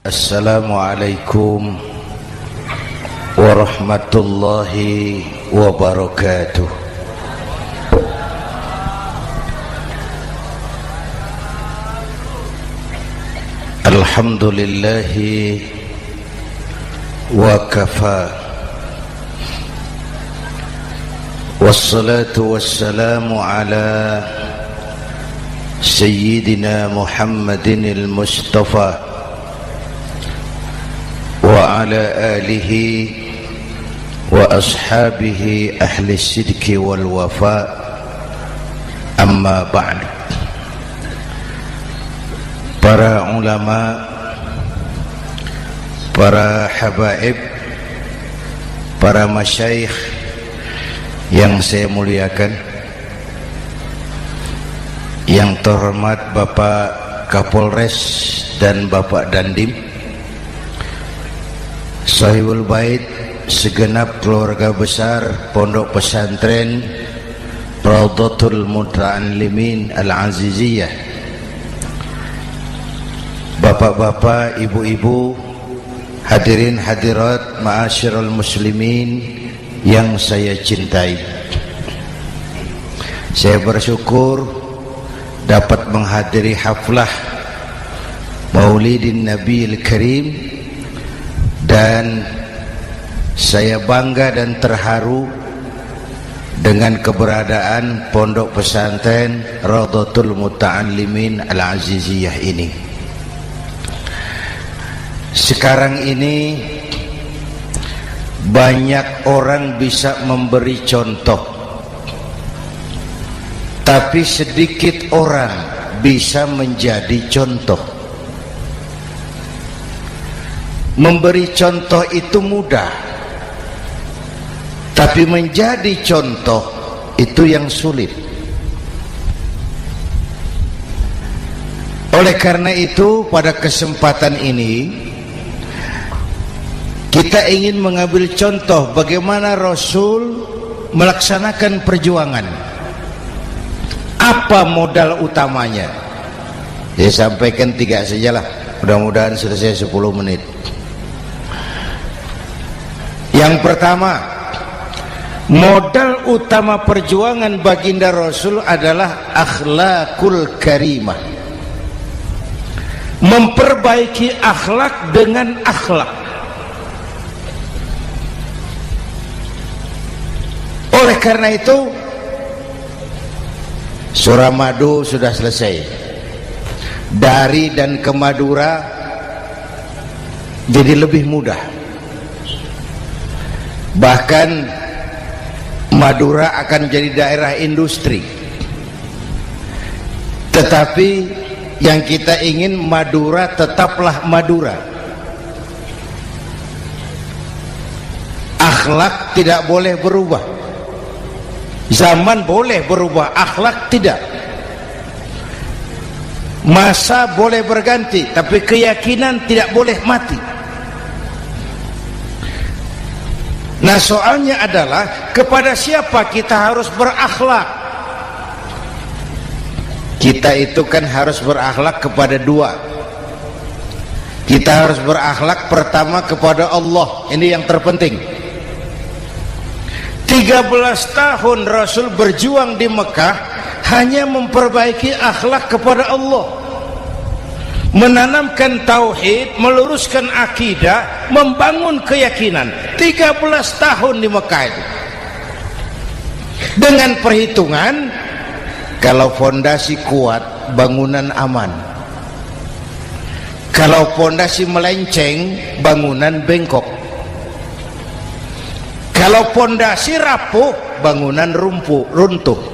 Assalamualaikum warahmatullahi wabarakatuh. Alhamdulillahi wa kafa, wassalatu wassalamu ala sayyidina Muhammadin al-Mustafa wa ala alihi wa ashabihi ahli sidqi wal wafa, amma ba'du. Para ulama, para habaib, para masyayikh yang saya muliakan, yang terhormat Bapak Kapolres dan Bapak Dandim, Sahibul Bait, segenap keluarga besar Pondok Pesantren Raudhatul Muta'allimin Al-Aziziyah, bapak-bapak, ibu-ibu, hadirin hadirat ma'asyiral muslimin yang saya cintai. Saya bersyukur dapat menghadiri haflah Maulidin Nabiil Karim, dan saya bangga dan terharu dengan keberadaan Pondok Pesantren Raudhatul Muta'allimin Al-Aziziyah ini. Sekarang ini banyak orang bisa memberi contoh, tapi sedikit orang bisa menjadi contoh. Memberi contoh itu mudah, tapi menjadi contoh itu yang sulit. Oleh karena itu, pada kesempatan ini kita ingin mengambil contoh bagaimana Rasul melaksanakan perjuangan. Apa modal utamanya? Saya sampaikan 3 sajalah, mudah-mudahan selesai 10 menit. Yang pertama, modal utama perjuangan baginda Rasul adalah akhlakul karimah. Memperbaiki akhlak dengan akhlak. Oleh karena itu, surah Madu sudah selesai. Dari dan ke Madura jadi lebih mudah. Bahkan Madura akan jadi daerah industri. Tetapi yang kita ingin, Madura tetaplah Madura. Akhlak tidak boleh berubah. Zaman boleh berubah, akhlak tidak. Masa boleh berganti, tapi keyakinan tidak boleh mati. Nah, soalnya adalah kepada siapa kita harus berakhlak. Kita itu kan harus berakhlak kepada 2. Kita harus berakhlak pertama kepada Allah. Ini yang terpenting. 13 tahun Rasul berjuang di Mekah hanya memperbaiki akhlak kepada Allah, menanamkan tauhid, meluruskan akidah, membangun keyakinan. 13 tahun di Mekah itu, dengan perhitungan kalau fondasi kuat, bangunan aman. Kalau fondasi melenceng, bangunan bengkok. Kalau fondasi rapuh, bangunan runtuh.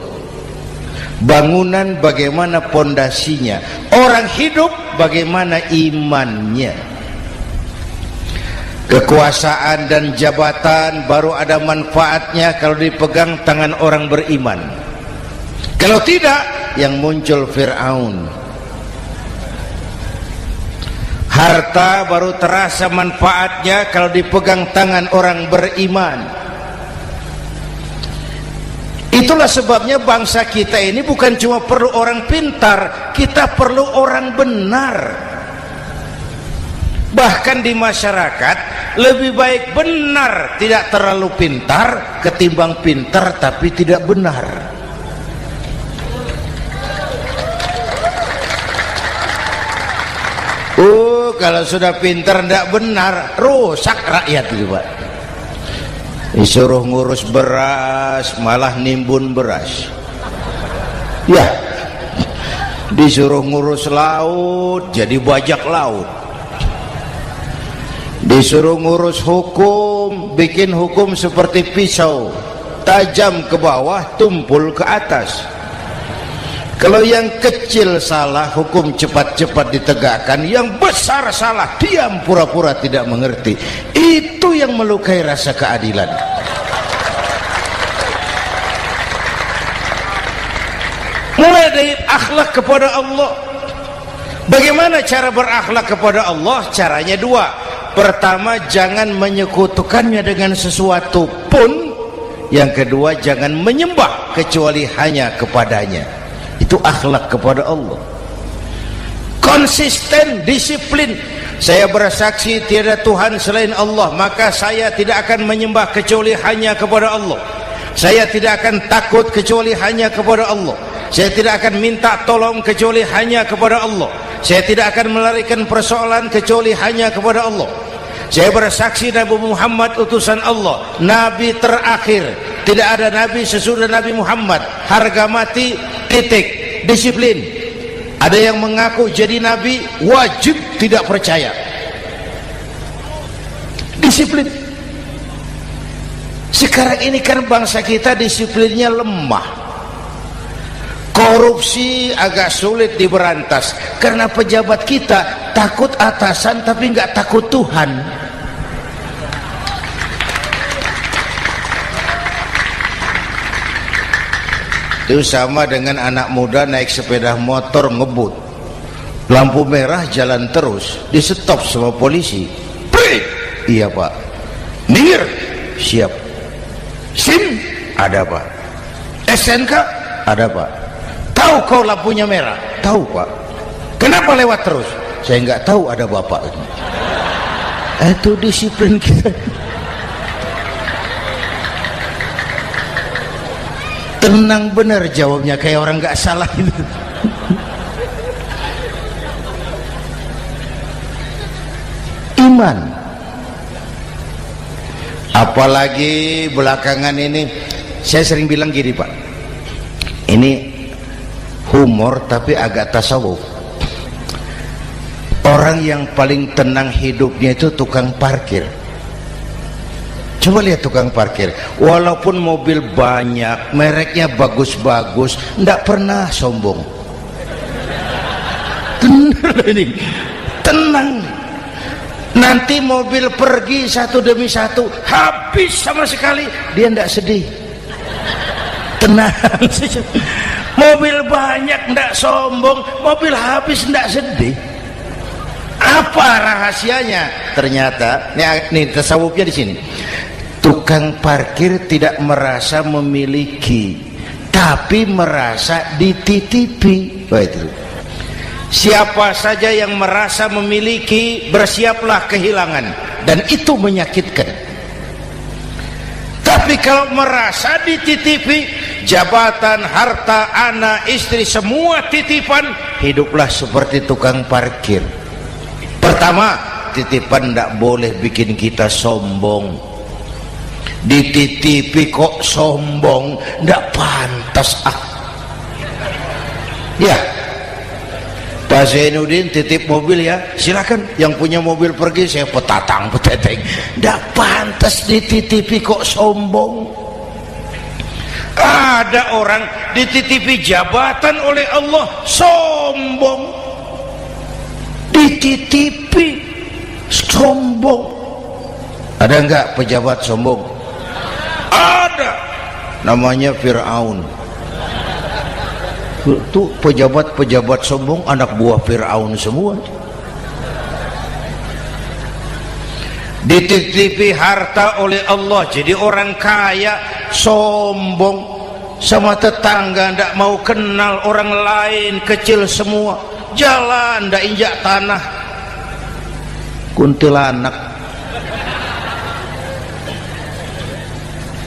Bangunan bagaimana fondasinya, orang hidup bagaimana imannya. Kekuasaan dan jabatan baru ada manfaatnya kalau dipegang tangan orang beriman. Kalau tidak, yang muncul Fir'aun. Harta baru terasa manfaatnya kalau dipegang tangan orang beriman. Itulah sebabnya bangsa kita ini bukan cuma perlu orang pintar, kita perlu orang benar. Bahkan di masyarakat lebih baik benar tidak terlalu pintar ketimbang pintar tapi tidak benar. Kalau sudah pintar tidak benar, rusak rakyat itu Pak. Disuruh ngurus beras malah nimbun beras. Ya, disuruh ngurus laut jadi bajak laut. Disuruh ngurus hukum, bikin hukum seperti pisau, tajam ke bawah, tumpul ke atas. Kalau yang kecil salah, hukum cepat-cepat ditegakkan. Yang besar salah, diam pura-pura tidak mengerti. Itu yang melukai rasa keadilan. Mulai dari akhlak kepada Allah. Bagaimana cara berakhlak kepada Allah? Caranya dua. Pertama, jangan menyekutukannya dengan sesuatu pun. Yang kedua, jangan menyembah kecuali hanya kepadanya. Itu akhlak kepada Allah. Konsisten, disiplin. Saya bersaksi tiada Tuhan selain Allah, maka saya tidak akan menyembah kecuali hanya kepada Allah. Saya tidak akan takut kecuali hanya kepada Allah. Saya tidak akan minta tolong kecuali hanya kepada Allah. Saya tidak akan melarikan persoalan kecuali hanya kepada Allah. Saya bersaksi Nabi Muhammad utusan Allah, Nabi terakhir. Tidak ada Nabi sesudah Nabi Muhammad. Harga mati, titik. Disiplin. Ada yang mengaku jadi Nabi, wajib tidak percaya. Disiplin. Sekarang ini kan bangsa kita disiplinnya lemah. Korupsi agak sulit diberantas karena pejabat kita takut atasan tapi nggak takut Tuhan. Itu sama dengan anak muda naik sepeda motor ngebut, lampu merah jalan terus, di stop sama polisi. Break. Iya Pak. Minggir. Siap. SIM ada Pak. SNK ada Pak. Tahu kau lampunya merah? Tahu Pak. Kenapa lewat terus? Saya nggak tahu, ada bapak. Itu disiplin kita. Tenang bener jawabnya, kayak orang nggak salah gitu. Iman. Apalagi belakangan ini saya sering bilang gini Pak, ini humor tapi agak tasawuf. Orang yang paling tenang hidupnya itu tukang parkir. Coba lihat tukang parkir, walaupun mobil banyak, mereknya bagus-bagus, tidak pernah sombong. Tenang ini, tenang. Nanti mobil pergi satu demi satu, habis sama sekali, dia tidak sedih. Tenang. Mobil banyak tidak sombong, mobil habis tidak sedih. Apa rahasianya? Ternyata, nih tasawufnya di sini. Tukang parkir tidak merasa memiliki, tapi merasa dititipi. Wah, itu. Siapa saja yang merasa memiliki, bersiaplah kehilangan, dan itu menyakitkan. Tapi kalau merasa dititipi, jabatan, harta, anak, istri, semua titipan, hiduplah seperti tukang parkir. Pertama, titipan tidak boleh bikin kita sombong. Dititipi kok sombong, tidak pantas. Ya, Pak Zainuddin titip mobil ya, silakan. Yang punya mobil pergi, saya peteteng. Tidak pantas dititipi kok sombong. Ada orang dititipi jabatan oleh Allah sombong. Dititipi sombong. Ada enggak pejabat sombong? Ada. Namanya Fir'aun. Itu pejabat-pejabat sombong anak buah Fir'aun semua. Dititipi harta oleh Allah, jadi orang kaya sombong, sama tetangga tidak mau kenal, orang lain kecil semua, jalan tidak injak tanah. kuntilanak.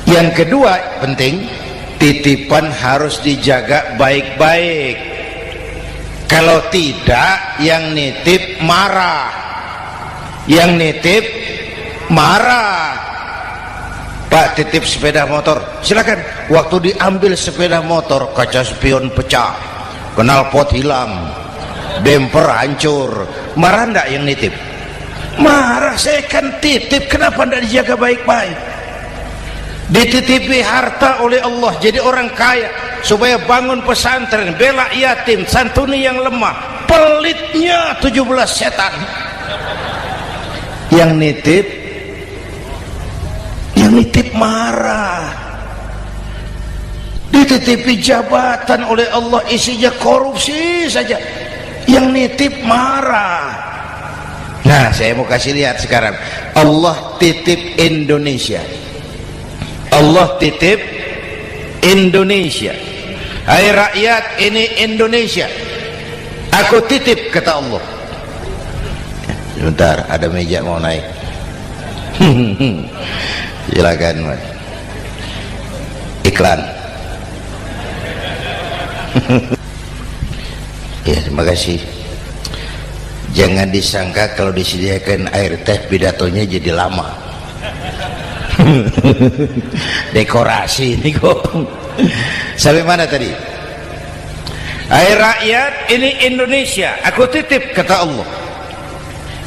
Yang kedua penting, titipan harus dijaga baik-baik. Kalau tidak, yang nitip marah. Yang nitip marah. Pak, titip sepeda motor, silakan. Waktu diambil sepeda motor, kaca spion pecah, knalpot hilang, bemper hancur. Marah enggak yang nitip? Marah. Saya kan titip, kenapa enggak dijaga baik-baik? Dititipi harta oleh Allah jadi orang kaya supaya bangun pesantren, bela yatim, santuni yang lemah. Pelitnya 17 setan. Yang nitip marah. Dititipi jabatan oleh Allah isinya korupsi saja, yang nitip marah. Nah, saya mau kasih lihat sekarang. Allah titip Indonesia. Allah titip Indonesia. Hai rakyat, ini Indonesia, aku titip, kata Allah. Sebentar, ada meja mau naik. Silakan, Mas. Iklan. Ya, terima kasih. Jangan disangka kalau disediakan air teh pidatonya jadi lama. Dekorasi ini kok. Sampai mana tadi? Hai rakyat, ini Indonesia, aku titip, kata Allah.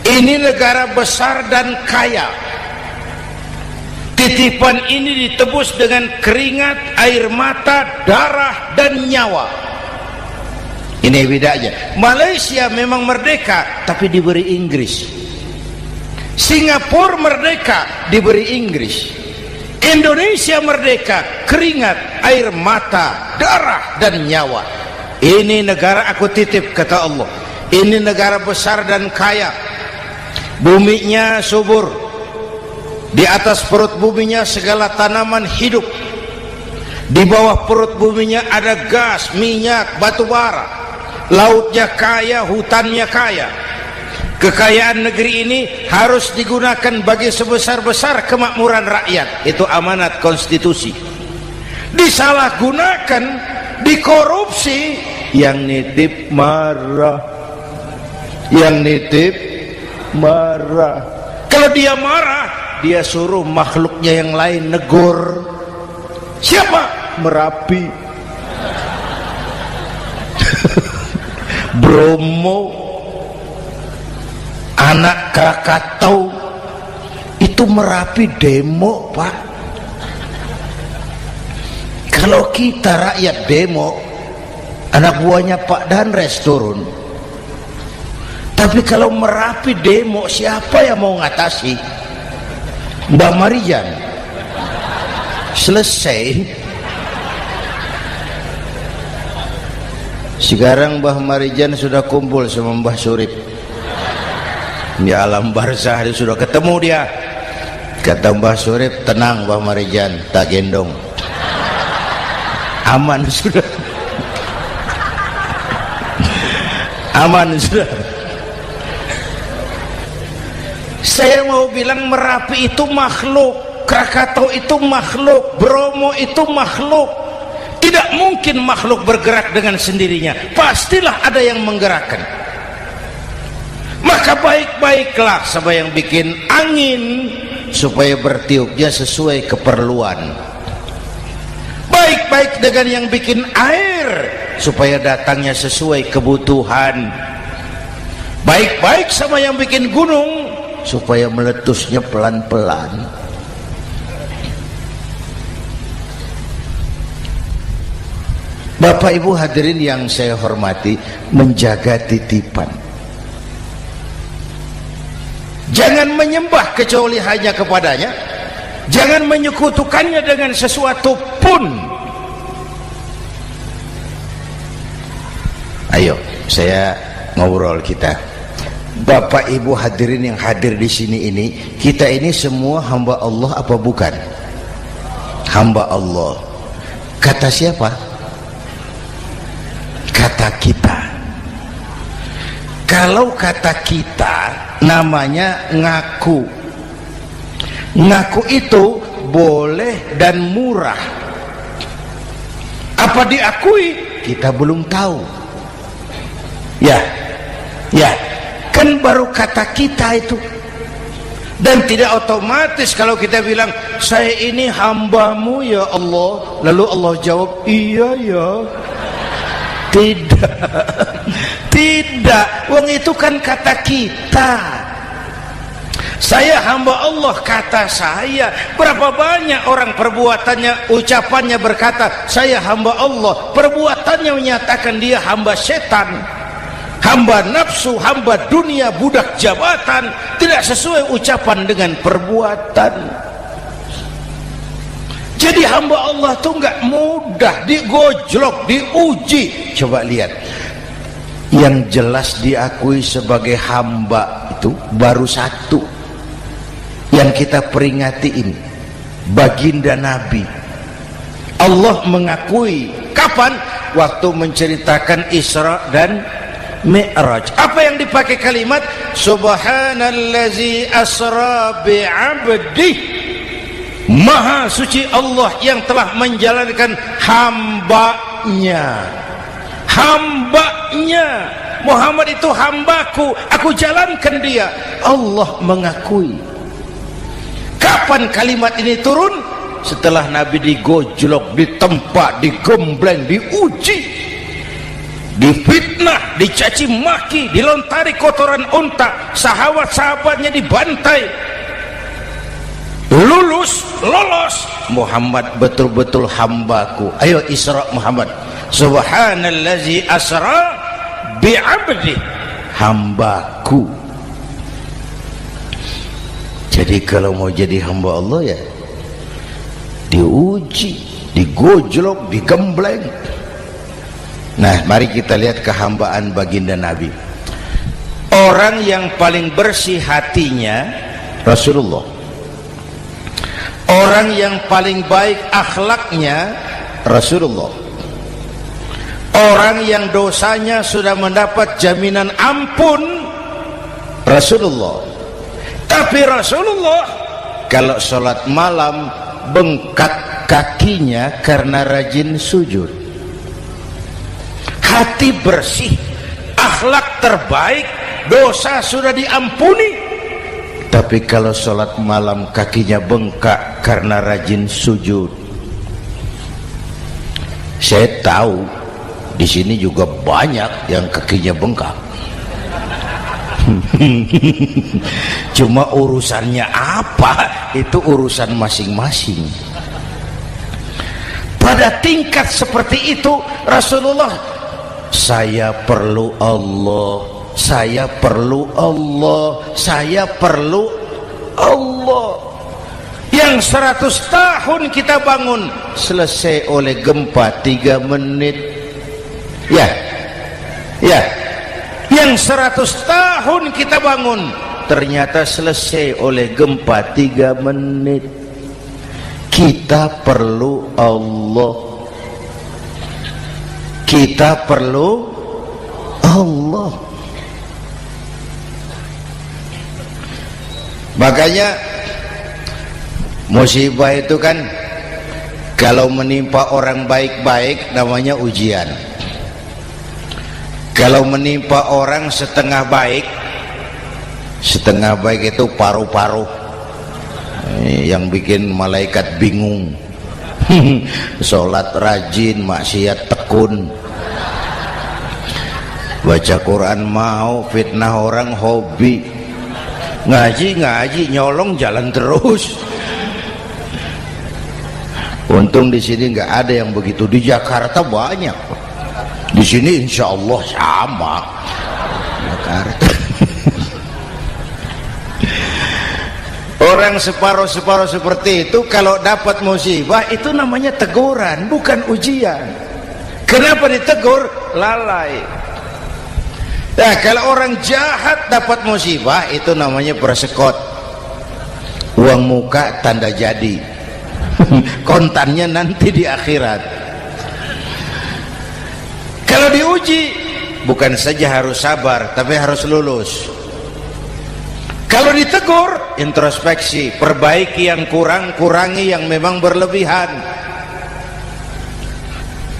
Ini negara besar dan kaya. Titipan ini ditebus dengan keringat, air mata, darah, dan nyawa. Ini bedanya. Malaysia memang merdeka, tapi diberi Inggris. Singapura merdeka, diberi Inggris. Indonesia merdeka, keringat, air mata, darah, dan nyawa. Ini negara aku titip, kata Allah. Ini negara besar dan kaya. Buminya subur. Di atas perut buminya segala tanaman hidup. Di bawah perut buminya ada gas, minyak, batu bara. Lautnya kaya, hutannya kaya. Kekayaan negeri ini harus digunakan bagi sebesar-besar kemakmuran rakyat. Itu amanat konstitusi. Disalahgunakan, dikorupsi, yang nitip marah. Yang nitip marah. Kalau dia marah, dia suruh makhluknya yang lain negur. Siapa? Merapi, Bromo, anak Krakatau. Itu Merapi demo, Pak. Kalau kita rakyat demo, anak buahnya Pak Danres turun. Tapi kalau Merapi demo, siapa yang mau ngatasi? Mbak Marijan. Selesai. Sekarang Mbah Marijan sudah kumpul sama Mbah Surip di alam barzah. Dia sudah ketemu dia. Kata Mbah Surip, tenang Mbah Marijan, tak gendong, aman sudah. Aman sudah. Saya mau bilang Merapi itu makhluk, Krakatau itu makhluk, Bromo itu makhluk. Tidak mungkin makhluk bergerak dengan sendirinya, pastilah ada yang menggerakkan. Maka baik-baiklah sama yang bikin angin supaya bertiupnya sesuai keperluan. Baik-baik dengan yang bikin air supaya datangnya sesuai kebutuhan. Baik-baik sama yang bikin gunung supaya meletusnya pelan-pelan. Bapak Ibu hadirin yang saya hormati, menjaga titipan. Jangan menyembah kecuali hanya kepadanya. Jangan menyekutukannya dengan sesuatu pun. Ayo, saya ngobrol kita. Bapak Ibu hadirin yang hadir di sini ini, kita ini semua hamba Allah apa bukan? Hamba Allah. Kata siapa? Kata kita. Kalau kata kita, namanya ngaku. Ngaku itu boleh dan murah. Apa diakui? Kita belum tahu. Ya, kan baru kata kita itu. Dan tidak otomatis kalau kita bilang saya ini hambamu ya Allah, lalu Allah jawab iya ya. Tidak, wong itu kan kata kita. Saya hamba Allah kata saya. Berapa banyak orang perbuatannya, ucapannya berkata saya hamba Allah, perbuatannya menyatakan dia hamba setan, hamba nafsu, hamba dunia, budak jabatan. Tidak sesuai ucapan dengan perbuatan. Jadi hamba Allah itu enggak mudah, digojlok, diuji. Coba lihat, yang jelas diakui sebagai hamba itu baru satu yang kita peringati ini, baginda Nabi. Allah mengakui kapan? Waktu menceritakan Isra dan Mi'raj. Apa yang dipakai kalimat? Subhanallazi asra bi'abdih. Maha suci Allah yang telah menjalankan hambanya. Hambanya. Muhammad itu hambaku, aku jalankan dia. Allah mengakui. Kapan kalimat ini turun? Setelah Nabi digojlok, ditempa, digembleng, diuji, difitnah, dicaci maki, dilontari kotoran unta, sahabat-sahabatnya dibantai. Lolos, Muhammad betul-betul hambaku. Ayo Isra Muhammad. Subhanallazi asra bi'abdi, hambaku. Jadi kalau mau jadi hamba Allah ya diuji, digojlok, digembleng. Nah, mari kita lihat kehambaan baginda Nabi. Orang yang paling bersih hatinya Rasulullah. Orang yang paling baik akhlaknya Rasulullah. Orang yang dosanya sudah mendapat jaminan ampun Rasulullah. Tapi Rasulullah kalau sholat malam bengkak kakinya karena rajin sujud. Hati bersih, akhlak terbaik, dosa sudah diampuni. Tapi kalau sholat malam kakinya bengkak karena rajin sujud. Saya tahu di sini juga banyak yang kakinya bengkak. Cuma urusannya apa? Itu urusan masing-masing. Pada tingkat seperti itu Rasulullah, saya perlu Allah. Saya perlu Allah, saya perlu Allah. Yang 100 tahun kita bangun selesai oleh gempa 3 menit. Ya. Yang 100 tahun kita bangun ternyata selesai oleh gempa 3 menit. Kita perlu Allah. Kita perlu Allah. Makanya musibah itu kan kalau menimpa orang baik-baik namanya ujian. Kalau menimpa orang setengah baik itu paru-paru yang bikin malaikat bingung. Sholat rajin, maksiat tekun, baca Quran mau, fitnah orang hobi, ngaji nyolong jalan terus. Untung di sini nggak ada yang begitu. Di Jakarta banyak. Di sini insya Allah sama. Jakarta. Orang separuh-separuh seperti itu kalau dapat musibah itu namanya teguran, bukan ujian. Kenapa ditegur? Lalai. Nah, kalau orang jahat dapat musibah itu namanya persekot. Uang muka tanda jadi. Kontannya nanti di akhirat. Kalau diuji bukan saja harus sabar tapi harus lulus. Kalau ditegur, introspeksi, perbaiki yang kurang, kurangi yang memang berlebihan.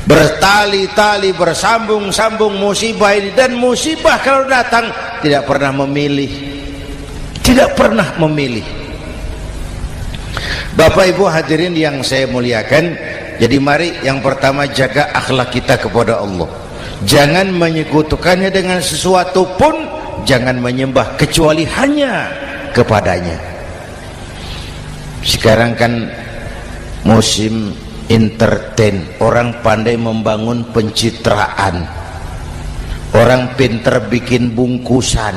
Bertali-tali, bersambung-sambung musibah ini, dan musibah kalau datang tidak pernah memilih, tidak pernah memilih. Bapak Ibu hadirin yang saya muliakan, jadi mari yang pertama jaga akhlak kita kepada Allah. Jangan menyekutukannya dengan sesuatu pun, jangan menyembah kecuali hanya kepadanya. Sekarang kan musim entertain, orang pandai membangun pencitraan, orang pinter bikin bungkusan.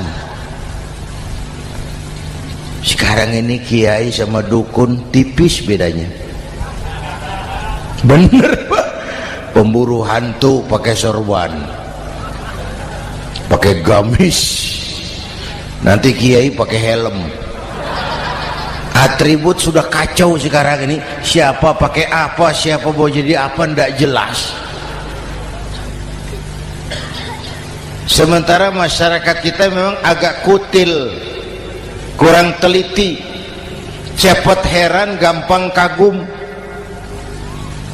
Sekarang ini kiai sama dukun tipis bedanya. Bener Pak, pemburu hantu pakai sorban, pakai gamis, nanti kiai pakai helm. Atribut sudah kacau sekarang ini, siapa pakai apa, siapa mau jadi apa, ndak jelas. Sementara masyarakat kita memang agak kutil, kurang teliti, cepat heran, gampang kagum.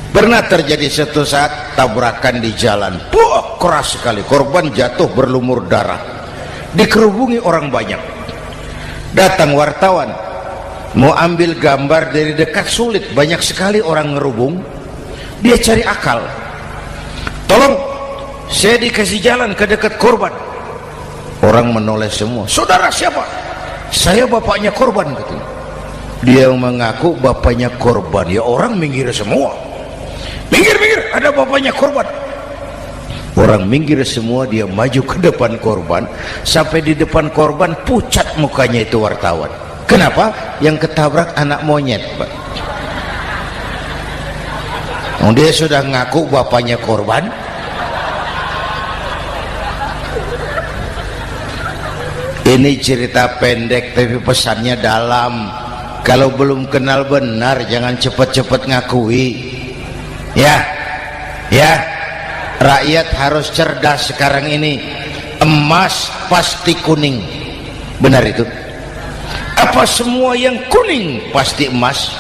Pernah terjadi suatu saat tabrakan di jalan, keras sekali, korban jatuh berlumur darah, dikerubungi orang banyak. Datang wartawan mau ambil gambar dari dekat, sulit, banyak sekali orang ngerubung. Dia cari akal, tolong saya dikasih jalan ke dekat korban. Orang menoleh semua, saudara siapa? Saya bapaknya korban, katanya. Dia mengaku bapaknya korban, ya orang minggir semua. Minggir, ada bapaknya korban. Orang minggir semua, dia maju ke depan korban. Sampai di depan korban pucat mukanya itu wartawan. Kenapa? Yang ketabrak anak monyet, Pak. Dia sudah ngaku bapaknya korban. Ini cerita pendek tapi pesannya dalam. Kalau belum kenal benar jangan cepat-cepat ngakui. Ya, rakyat harus cerdas sekarang ini. Emas pasti kuning, benar itu? Apa semua yang kuning pasti emas?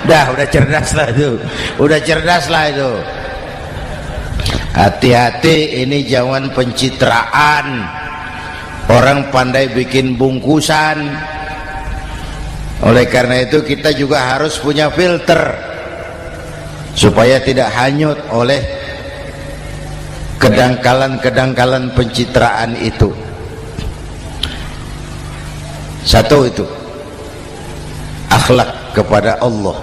udah cerdas lah itu, udah cerdas lah itu. Hati-hati, ini zaman pencitraan. Orang pandai bikin bungkusan. Oleh karena itu kita juga harus punya filter supaya tidak hanyut oleh kedangkalan-kedangkalan pencitraan itu. Satu itu akhlak kepada Allah.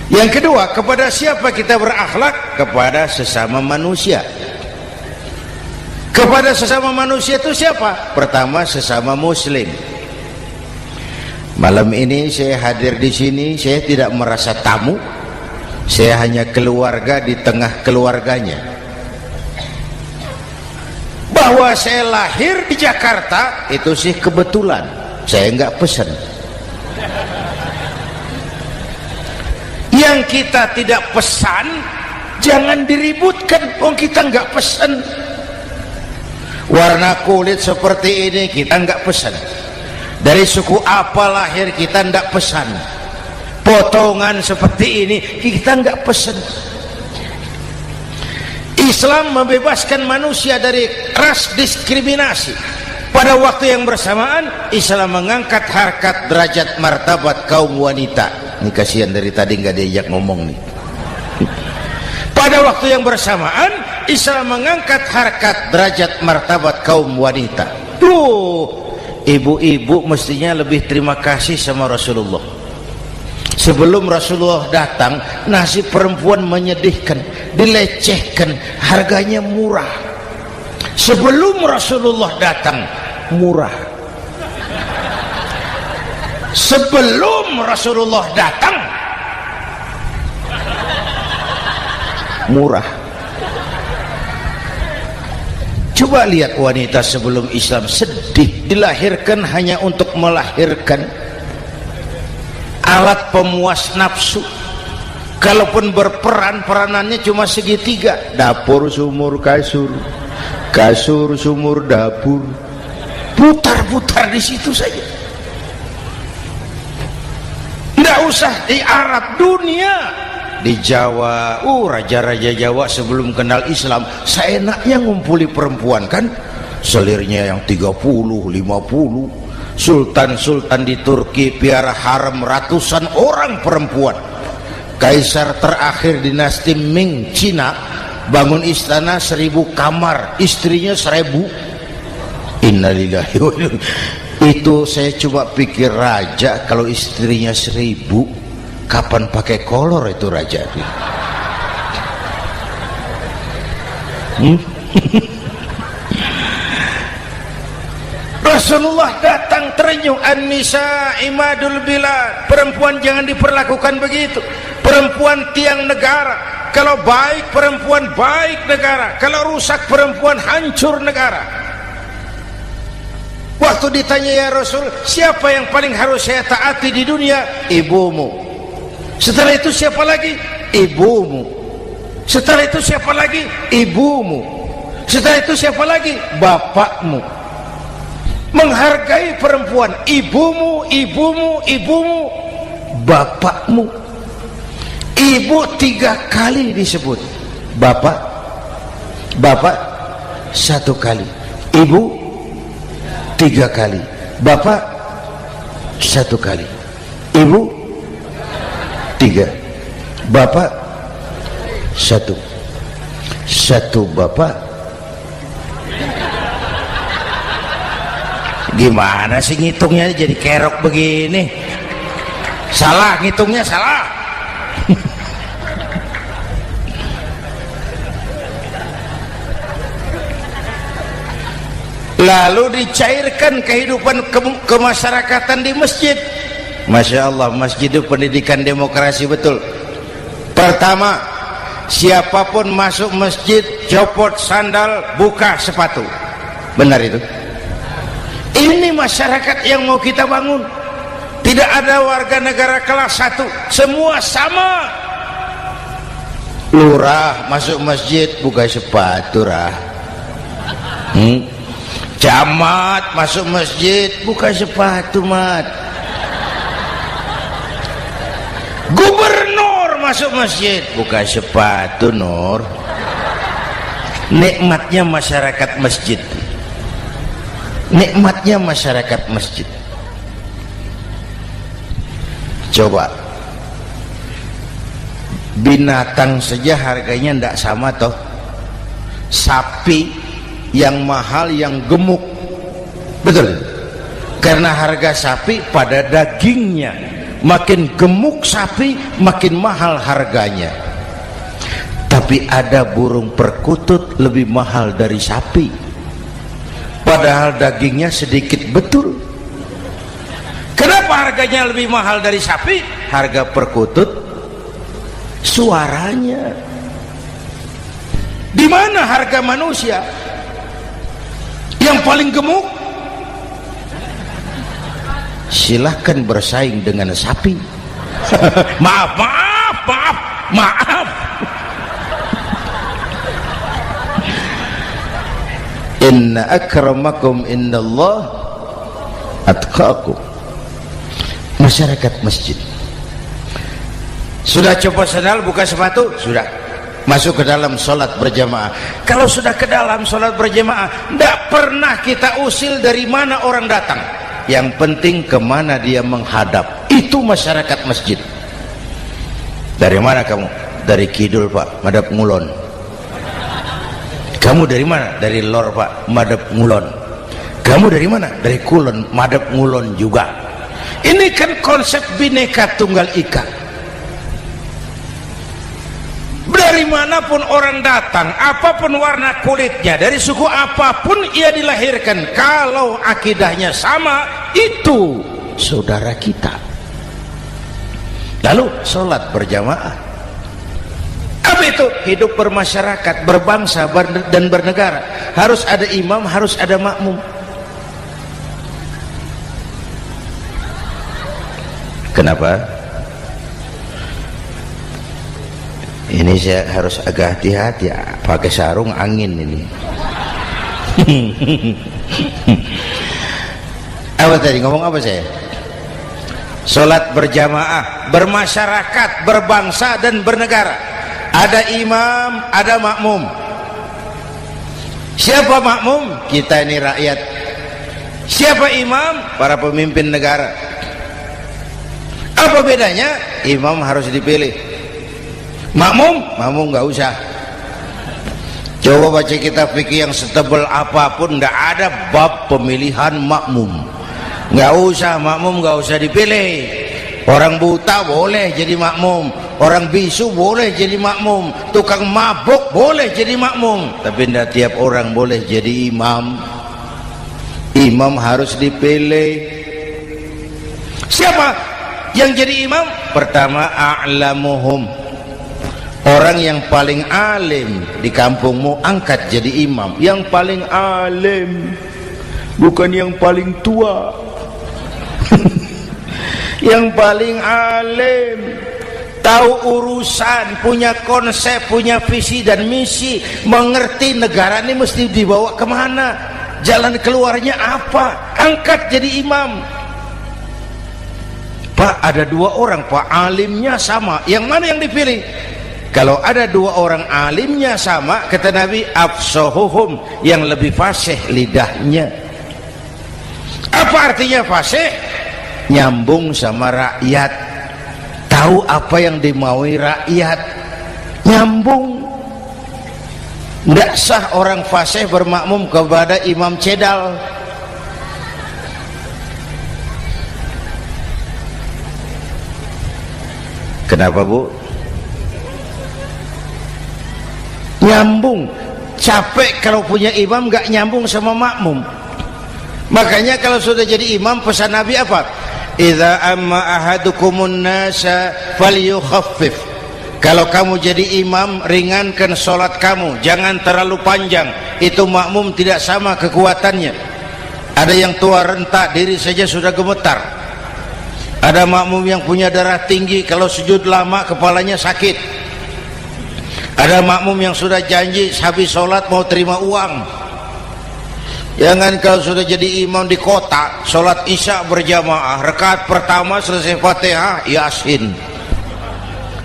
Yang kedua, kepada siapa kita berakhlak? Kepada sesama manusia. Kepada sesama manusia itu siapa? Pertama, sesama muslim. Malam ini saya hadir di sini, saya tidak merasa tamu. Saya hanya keluarga di tengah keluarganya. Bahwa saya lahir di Jakarta itu sih kebetulan, saya nggak pesan. Yang kita tidak pesan jangan diributkan, kita nggak pesan. Warna kulit seperti ini kita nggak pesan. Dari suku apa lahir kita nggak pesan. Potongan seperti ini kita nggak pesan. Islam membebaskan manusia dari ras diskriminasi. Pada waktu yang bersamaan Islam mengangkat harkat, derajat, martabat kaum wanita. Ini kasihan dari tadi nggak diajak ngomong nih. Pada waktu yang bersamaan Islam mengangkat harkat, derajat, martabat kaum wanita. Tuh, ibu-ibu mestinya lebih terima kasih sama Rasulullah. Sebelum Rasulullah datang, nasib perempuan menyedihkan, dilecehkan, harganya murah. Sebelum Rasulullah datang, murah. Sebelum Rasulullah datang, murah. Coba lihat wanita sebelum Islam, sedih, dilahirkan hanya untuk melahirkan, alat pemuas nafsu. Kalaupun berperan, peranannya cuma segitiga, dapur sumur kasur, kasur sumur dapur, putar-putar di situ saja, tidak usah di Arab, dunia. Di Jawa, raja-raja Jawa sebelum kenal Islam seenaknya ngumpuli perempuan kan, selirnya yang 30, 50. Sultan-sultan di Turki piara harem ratusan orang perempuan. Kaisar terakhir dinasti Ming Cina bangun istana 1000 kamar, istrinya 1000. Innalillahi wa inna. Itu saya coba pikir, raja kalau istrinya 1000, kapan pakai kolor itu raja? Rasulullah datang terenyuh, an-nisa imadul bilad, perempuan jangan diperlakukan begitu, perempuan tiang negara. Kalau baik perempuan baik negara, kalau rusak perempuan hancur negara. Waktu ditanya, ya Rasul, siapa yang paling harus saya taati di dunia? Ibumu. Setelah itu siapa lagi? Ibumu. Setelah itu siapa lagi? Ibumu. Setelah itu siapa lagi? Bapakmu. Menghargai perempuan, ibumu, ibumu, ibumu, bapakmu. Ibu 3 kali disebut, bapak 1 kali, ibu 3 kali, bapak 1 kali, ibu 3, bapak 1, bapak. Gimana sih ngitungnya jadi kerok begini? Salah ngitungnya, salah. Lalu dicairkan kehidupan kemasyarakatan di masjid. Masya Allah, masjid itu pendidikan demokrasi betul. Pertama, siapapun masuk masjid copot sandal, buka sepatu. Benar itu? Ini masyarakat yang mau kita bangun. Tidak ada warga negara kelas 1, semua sama. Lurah masuk masjid buka sepatu, rah. Camat masuk masjid buka sepatu, mat. Gubernur masuk masjid buka sepatu, Nur. Nikmatnya masyarakat masjid, nikmatnya masyarakat masjid. Coba binatang saja harganya tidak sama toh. Sapi yang mahal yang gemuk, betul, karena harga sapi pada dagingnya. Makin gemuk sapi makin mahal harganya. Tapi ada burung perkutut lebih mahal dari sapi, padahal dagingnya sedikit, betul. Kenapa harganya lebih mahal dari sapi? Harga perkutut suaranya. Di mana harga manusia yang paling gemuk? Silahkan bersaing dengan sapi. Maaf. Inna akramakum indallah atqakum. Masyarakat masjid sudah coba sandal, buka sepatu, sudah masuk ke dalam sholat berjamaah. Kalau sudah ke dalam sholat berjamaah, tidak pernah kita usil dari mana orang datang. Yang penting kemana dia menghadap. Itu masyarakat masjid. Dari mana kamu? Dari kidul, Pak, madhab ngulon. Kamu dari mana? Dari lor, Pak, madhab ngulon. Kamu dari mana? Dari kulon, madhab ngulon juga. Ini kan konsep bineka tunggal ika. Dari manapun orang datang, apapun warna kulitnya, dari suku apapun ia dilahirkan, kalau akidahnya sama, itu saudara kita. Lalu sholat berjamaah. Apa itu? Hidup bermasyarakat, berbangsa dan bernegara. Harus ada imam, harus ada makmum. Kenapa? Ini saya harus agak hati-hati ya, pakai sarung angin ini. Apa tadi ngomong apa saya? Sholat berjamaah, bermasyarakat, berbangsa dan bernegara. Ada imam, ada makmum. Siapa makmum? Kita ini rakyat. Siapa imam? Para pemimpin negara. Apa bedanya? Imam harus dipilih, makmum nggak usah. Coba baca kitab fikih yang setebal apapun, nggak ada bab pemilihan makmum. Nggak usah, makmum nggak usah dipilih. Orang buta boleh jadi makmum, orang bisu boleh jadi makmum, tukang mabuk boleh jadi makmum, tapi tidak tiap orang boleh jadi imam. Imam harus dipilih. Siapa yang jadi imam? Pertama, a'lamuhum, orang yang paling alim di kampungmu angkat jadi imam. Yang paling alim, bukan yang paling tua. Yang paling alim, tahu urusan, punya konsep, punya visi dan misi, mengerti negara ini mesti dibawa kemana, jalan keluarnya apa, angkat jadi imam. Pak, ada dua orang Pak, alimnya sama, yang mana yang dipilih? Kalau ada dua orang alimnya sama, kata Nabi, afsahuhum, yang lebih fasih lidahnya. Apa artinya fasih? Nyambung sama rakyat, tahu apa yang dimaui rakyat, nyambung. Tidak sah orang fasih bermakmum kepada imam cedal. Kenapa Bu? Nyambung. Capek kalau punya imam gak nyambung sama makmum. Makanya kalau sudah jadi imam, pesan Nabi apa? Idza amma ahadukumun nasa falyukhaffif. Kalau kamu jadi imam, ringankan sholat kamu, jangan terlalu panjang. Itu makmum tidak sama kekuatannya. Ada yang tua renta, diri saja sudah gemetar. Ada makmum yang punya darah tinggi, kalau sujud lama kepalanya sakit. Ada makmum yang sudah janji habis sholat mau terima uang. Jangan kalau sudah jadi imam di kota, sholat isya berjamaah, rakaat pertama selesai Fatihah, Yasin,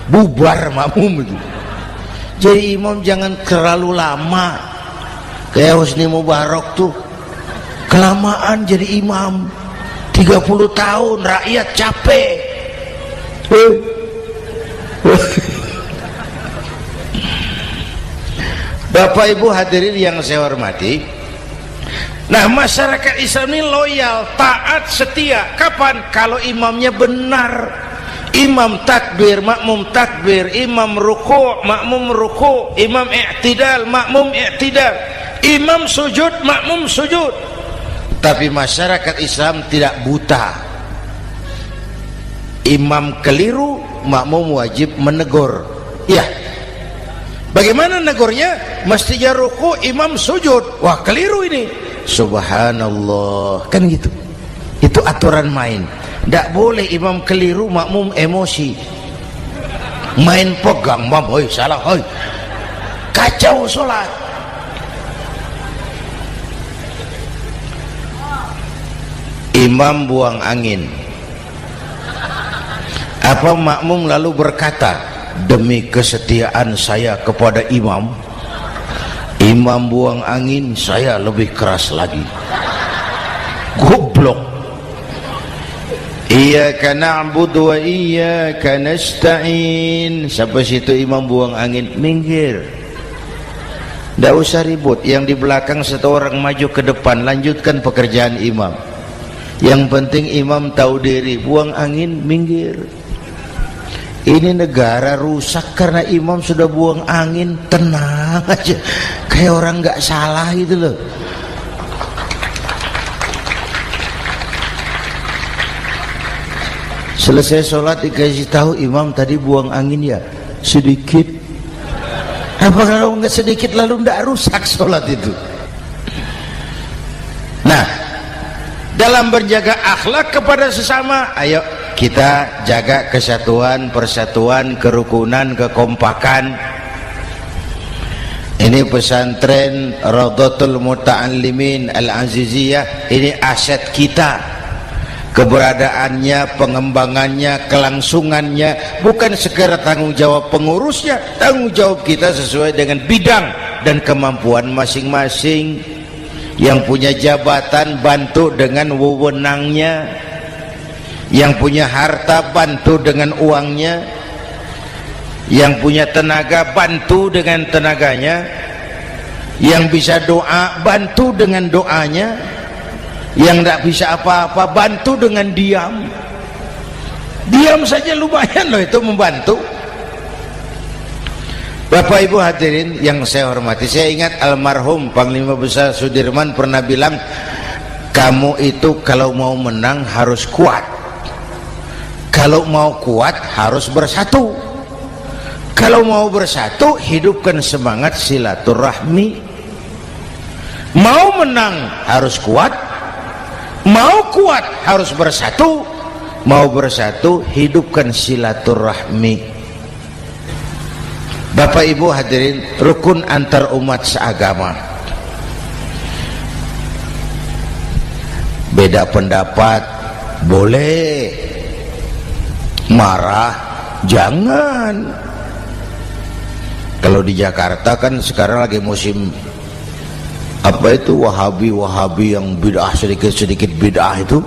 bubar makmum itu. Jadi imam jangan terlalu lama. Kayak Husni Mubarak tuh, kelamaan jadi imam, 30 tahun, rakyat capek. Bapak Ibu hadirin yang saya hormati, nah masyarakat Islam ini loyal, taat, setia. Kapan? Kalau imamnya benar. Imam takbir, makmum takbir, imam ruku', makmum ruku', imam i'tidal, makmum i'tidal, imam sujud, makmum sujud. Tapi masyarakat Islam tidak buta. Imam keliru, makmum wajib menegur. Ya, bagaimana negurnya? Mestinya ruku', imam sujud. Wah, keliru ini. Subhanallah, kan gitu. Itu aturan main. Tidak boleh imam keliru, makmum emosi, main pegang, mam, hoi salah, hoi, kacau sholat. Imam buang angin, apa makmum lalu berkata, demi kesetiaan saya kepada imam, imam buang angin, saya lebih keras lagi. Goblok. Iyyaka na'budu wa iyyaka nasta'in. Sampai situ imam buang angin, minggir. Tidak usah ribut. Yang di belakang satu orang maju ke depan, lanjutkan pekerjaan imam. Yang penting imam tahu diri, buang angin, minggir. Ini negara rusak karena imam sudah buang angin. Tenang aja, kayak orang nggak salah gitu loh. Selesai sholat dikasih tahu, imam tadi buang angin ya sedikit. Apa kalau nggak sedikit lalu nggak rusak sholat itu? Nah, dalam berjaga akhlak kepada sesama, ayo kita jaga kesatuan, persatuan, kerukunan, kekompakan. Ini pesantren Raudhatul Muta'allimin Al-Aziziyah, ini aset kita. keberadaannya, pengembangannya, kelangsungannya, bukan sekedar tanggung jawab pengurusnya, tanggung jawab kita sesuai dengan bidang dan kemampuan masing-masing. Yang punya jabatan bantu dengan wewenangnya, yang punya harta bantu dengan uangnya, yang punya tenaga bantu dengan tenaganya, yang bisa doa bantu dengan doanya, yang tidak bisa apa-apa bantu dengan diam. Diam saja lumayan loh itu membantu. Bapak Ibu hadirin yang saya hormati, saya ingat almarhum Panglima Besar Sudirman pernah bilang, kamu itu kalau mau menang harus kuat, kalau mau kuat harus bersatu, kalau mau bersatu hidupkan semangat silaturahmi. Mau menang harus kuat, mau kuat harus bersatu, mau bersatu hidupkan silaturahmi. Bapak Ibu hadirin, rukun antar umat seagama. Beda pendapat boleh, marah jangan. Kalau di Jakarta kan sekarang lagi musim apa itu wahabi yang bid'ah, sedikit bid'ah itu.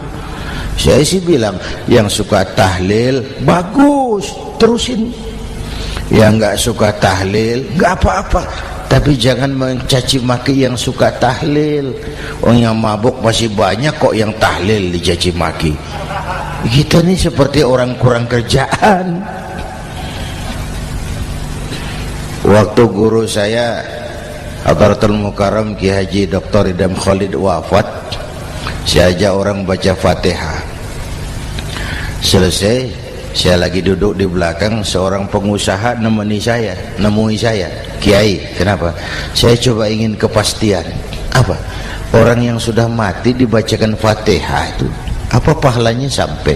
Saya sih bilang yang suka tahlil bagus, terusin. Yang nggak suka tahlil nggak apa-apa, tapi jangan mencaci maki yang suka tahlil. Orang yang mabuk masih banyak kok yang tahlil dicaci maki. Kita nih seperti orang kurang kerjaan. Waktu guru saya Hadratul Mukarram Ki Haji Dr. Idham Khalid wafat, saya ajak orang baca Fatihah. Selesai, saya lagi duduk di belakang, seorang pengusaha nemui saya, Kiai, kenapa? Saya coba ingin kepastian. Apa? Orang yang sudah mati dibacakan Fatihah itu, apa pahalanya sampai?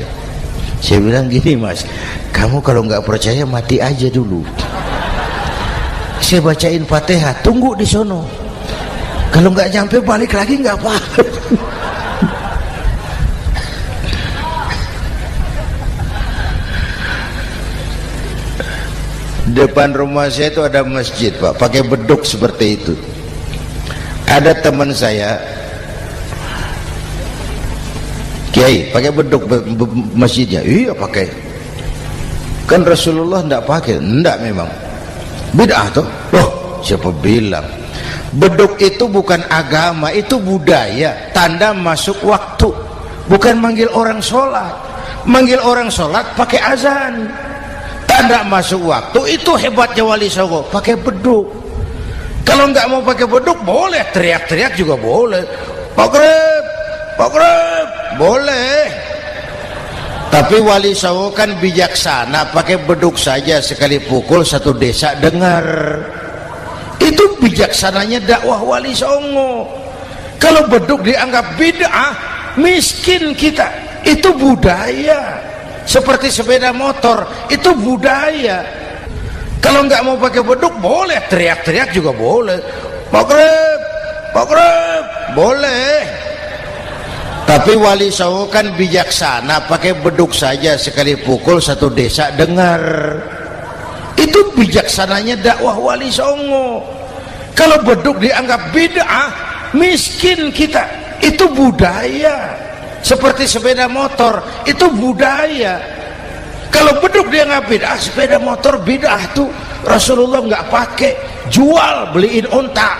Saya bilang gini, Mas, kamu kalau nggak percaya mati aja dulu. Saya bacain Fatihah, tunggu di sono. Kalau nggak nyampe balik lagi nggak apa-apa. Depan rumah saya itu ada masjid, Pak, pakai beduk seperti itu. Ada teman saya Kiai pakai beduk masjidnya. Iya pakai. Kan Rasulullah enggak pakai. Enggak, memang bid'ah tuh. Loh, siapa bilang? Beduk itu bukan agama, itu budaya, tanda masuk waktu. Bukan manggil orang sholat. Manggil orang sholat pakai azan, tanda masuk waktu. Itu hebatnya Wali Songo, pakai beduk. Kalau nggak mau pakai beduk boleh, teriak-teriak juga boleh. Maghrib, maghrib, boleh. Tapi Wali Songo kan bijaksana, pakai beduk saja, sekali pukul satu desa dengar. Itu bijaksananya dakwah Wali Songo. Kalau beduk dianggap bid'ah, miskin kita. Itu budaya. Seperti sepeda motor, itu budaya. Kalau nggak mau pakai beduk boleh, teriak-teriak juga boleh. Maghrib, maghrib, boleh. Tapi Wali Songo kan bijaksana, pakai beduk saja, sekali pukul satu desa dengar. Itu bijaksananya dakwah Wali Songo. Kalau beduk dianggap bid'ah, miskin kita. Itu budaya. Seperti sepeda motor, itu budaya. Kalau beduk dia nggak bid'ah, sepeda motor bid'ah tuh. Rasulullah nggak pakai, jual, beliin unta.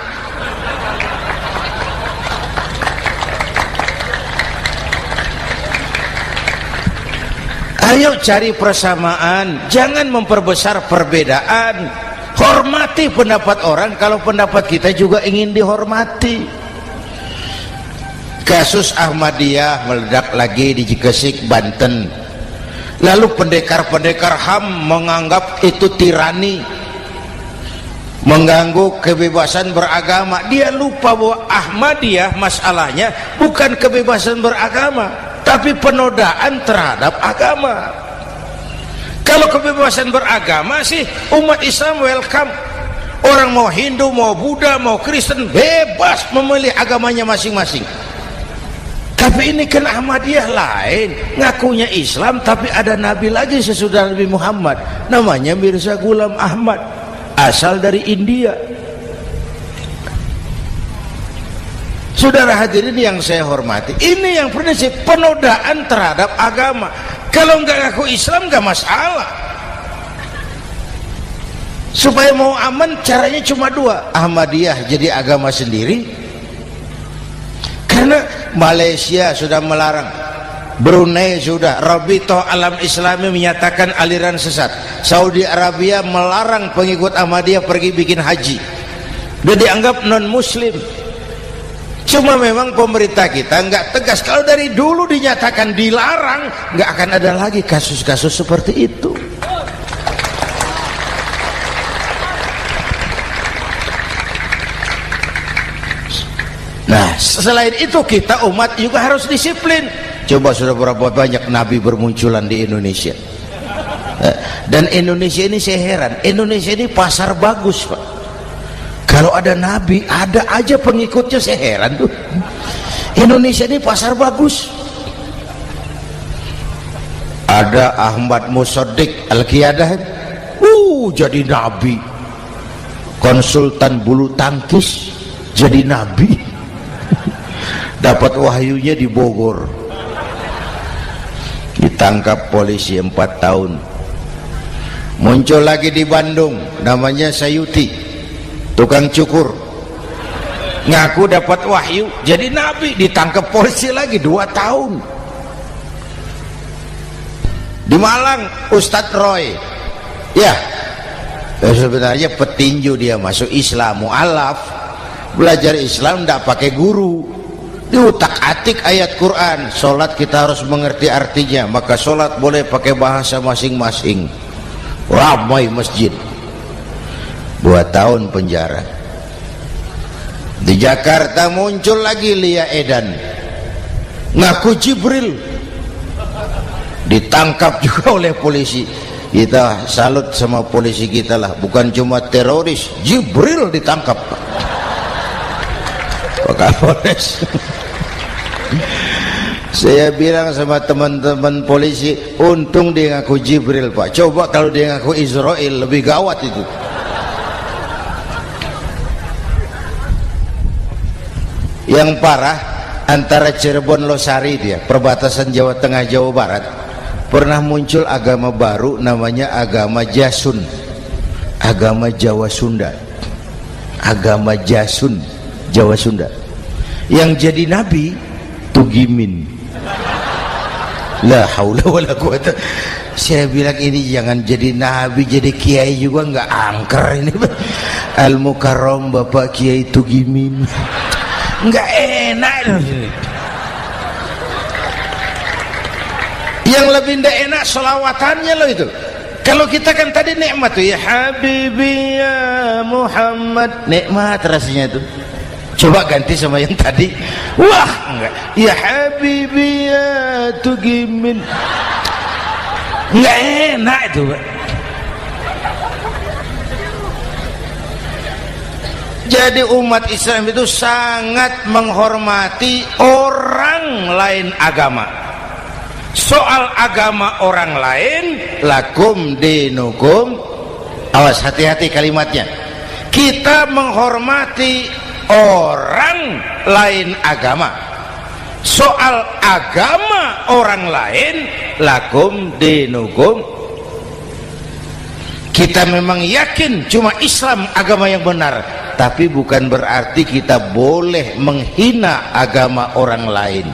Ayo cari persamaan, jangan memperbesar perbedaan. Hormati pendapat orang kalau pendapat kita juga ingin dihormati. Kasus Ahmadiyah meledak lagi di Cikesik, Banten. Lalu pendekar-pendekar HAM menganggap itu tirani, mengganggu kebebasan beragama. Dia lupa bahwa Ahmadiyah masalahnya bukan kebebasan beragama, tapi penodaan terhadap agama. Kalau kebebasan beragama sih umat Islam welcome. Orang mau Hindu, mau Buddha, mau Kristen bebas memilih agamanya masing-masing. Tapi ini kan Ahmadiyah lain, ngakunya Islam tapi ada nabi lagi sesudah Nabi Muhammad, namanya Mirza Ghulam Ahmad, asal dari India. Saudara hadirin yang saya hormati, ini yang prinsip penodaan terhadap agama. Kalau nggak ngaku Islam nggak masalah. Supaya mau aman caranya cuma dua, Ahmadiyah jadi agama sendiri, karena Malaysia sudah melarang, Brunei sudah, Rabithah Alam Islami menyatakan aliran sesat, Saudi Arabia melarang pengikut Ahmadiyah pergi bikin haji, udah dianggap non muslim. Cuma memang pemerintah kita nggak tegas. Kalau dari dulu dinyatakan dilarang, nggak akan ada lagi kasus-kasus seperti itu. Nah, selain itu kita umat juga harus disiplin. Coba sudah berapa banyak nabi bermunculan di Indonesia. Dan Indonesia ini saya heran, Indonesia ini pasar bagus, Pak. Kalau ada nabi, ada aja pengikutnya, saya heran tuh. Indonesia ini pasar bagus. Ada Ahmad Musaddiq Al-Qiyadah, jadi nabi. Konsultan bulu tangkis jadi nabi. Dapat wahyunya di Bogor. Ditangkap polisi 4 tahun. Muncul lagi di Bandung, namanya Sayuti, tukang cukur, ngaku dapat wahyu jadi nabi, ditangkap polisi lagi 2 tahun. Di Malang Ustadz Roy, ya sebenarnya petinju, dia masuk Islam, mu'alaf, belajar Islam tidak pakai guru, diutak-atik ayat Quran. Sholat kita harus mengerti artinya, maka sholat boleh pakai bahasa masing-masing. Ramai masjid, 2 tahun penjara. Di Jakarta muncul lagi Lia Edan, ngaku Jibril, ditangkap juga oleh polisi. Kita salut sama polisi kita lah, bukan cuma teroris, Jibril ditangkap Pak Kapolres. Saya bilang sama teman-teman polisi, untung dia ngaku Jibril, Pak. Coba kalau dia ngaku Israel, lebih gawat itu. Yang parah, antara Cirebon Losari, dia perbatasan Jawa Tengah Jawa Barat, pernah muncul agama baru namanya agama Jasun, agama Jawa Sunda, agama Jasun Jawa Sunda. Yang jadi nabi Tugimin. La haula wala quwata. Saya bilang ini jangan jadi nabi, jadi kiai juga nggak angker ini. Al Mukarram Bapak Kiai Tugimin, nggak enak. Yang lebih ndak enak selawatannya loh itu. Kalau kita kan tadi nikmat tuh, ya Habibi ya Muhammad, nikmat rasanya itu. Coba ganti sama yang tadi, wah enggak, ya Habibi ya Tugimin, enggak enak itu, Pak. Jadi umat Islam itu sangat menghormati orang lain agama. Soal agama orang lain, lakum dinukum, awas hati-hati kalimatnya. Kita menghormati orang lain agama. Soal agama orang lain, lakum dinukum, kita memang yakin cuma Islam agama yang benar, tapi bukan berarti kita boleh menghina agama orang lain.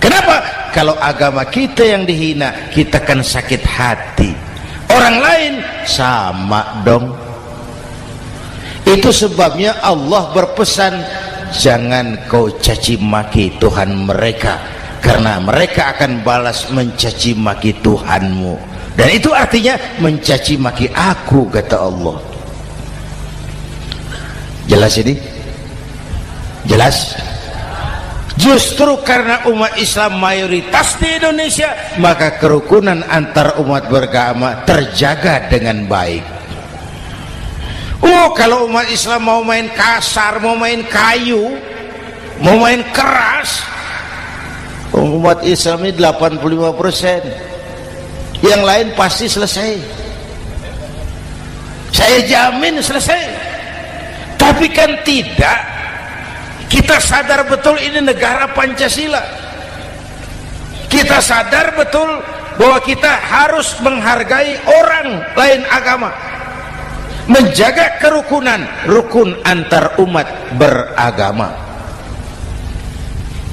Kenapa? Kalau agama kita yang dihina, kita kan sakit hati. Orang lain sama dong. Itu sebabnya Allah berpesan, jangan kau caci maki Tuhan mereka, karena mereka akan balas mencaci maki Tuhanmu. Dan itu artinya mencaci maki aku, kata Allah. Jelas ini? Jelas? Justru karena umat Islam mayoritas di Indonesia, maka kerukunan antar umat beragama terjaga dengan baik. Kalau umat Islam mau main kasar, mau main kayu, mau main keras, Umat Islam ini 85%, yang lain pasti selesai, saya jamin selesai. Tapi kan tidak, kita sadar betul ini negara Pancasila, kita sadar betul bahwa kita harus menghargai orang lain agama, menjaga kerukunan, rukun antar umat beragama.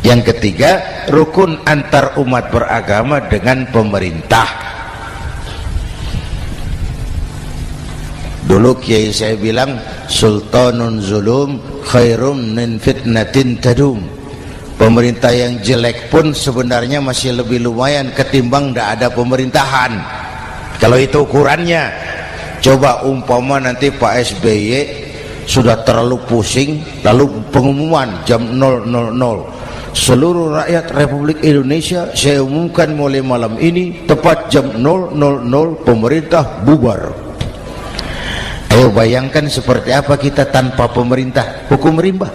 Yang ketiga, rukun antar umat beragama dengan pemerintah. Dulu kiai saya bilang, sultanun zulum khairum min fitnatin tadum. Pemerintah yang jelek pun sebenarnya masih lebih lumayan ketimbang tidak ada pemerintahan, kalau itu ukurannya. Coba umpama nanti Pak SBY sudah terlalu pusing, lalu pengumuman jam 000, seluruh rakyat Republik Indonesia saya umumkan mulai malam ini tepat jam 000 pemerintah bubar. Ayo bayangkan seperti apa kita tanpa pemerintah. Hukum rimba,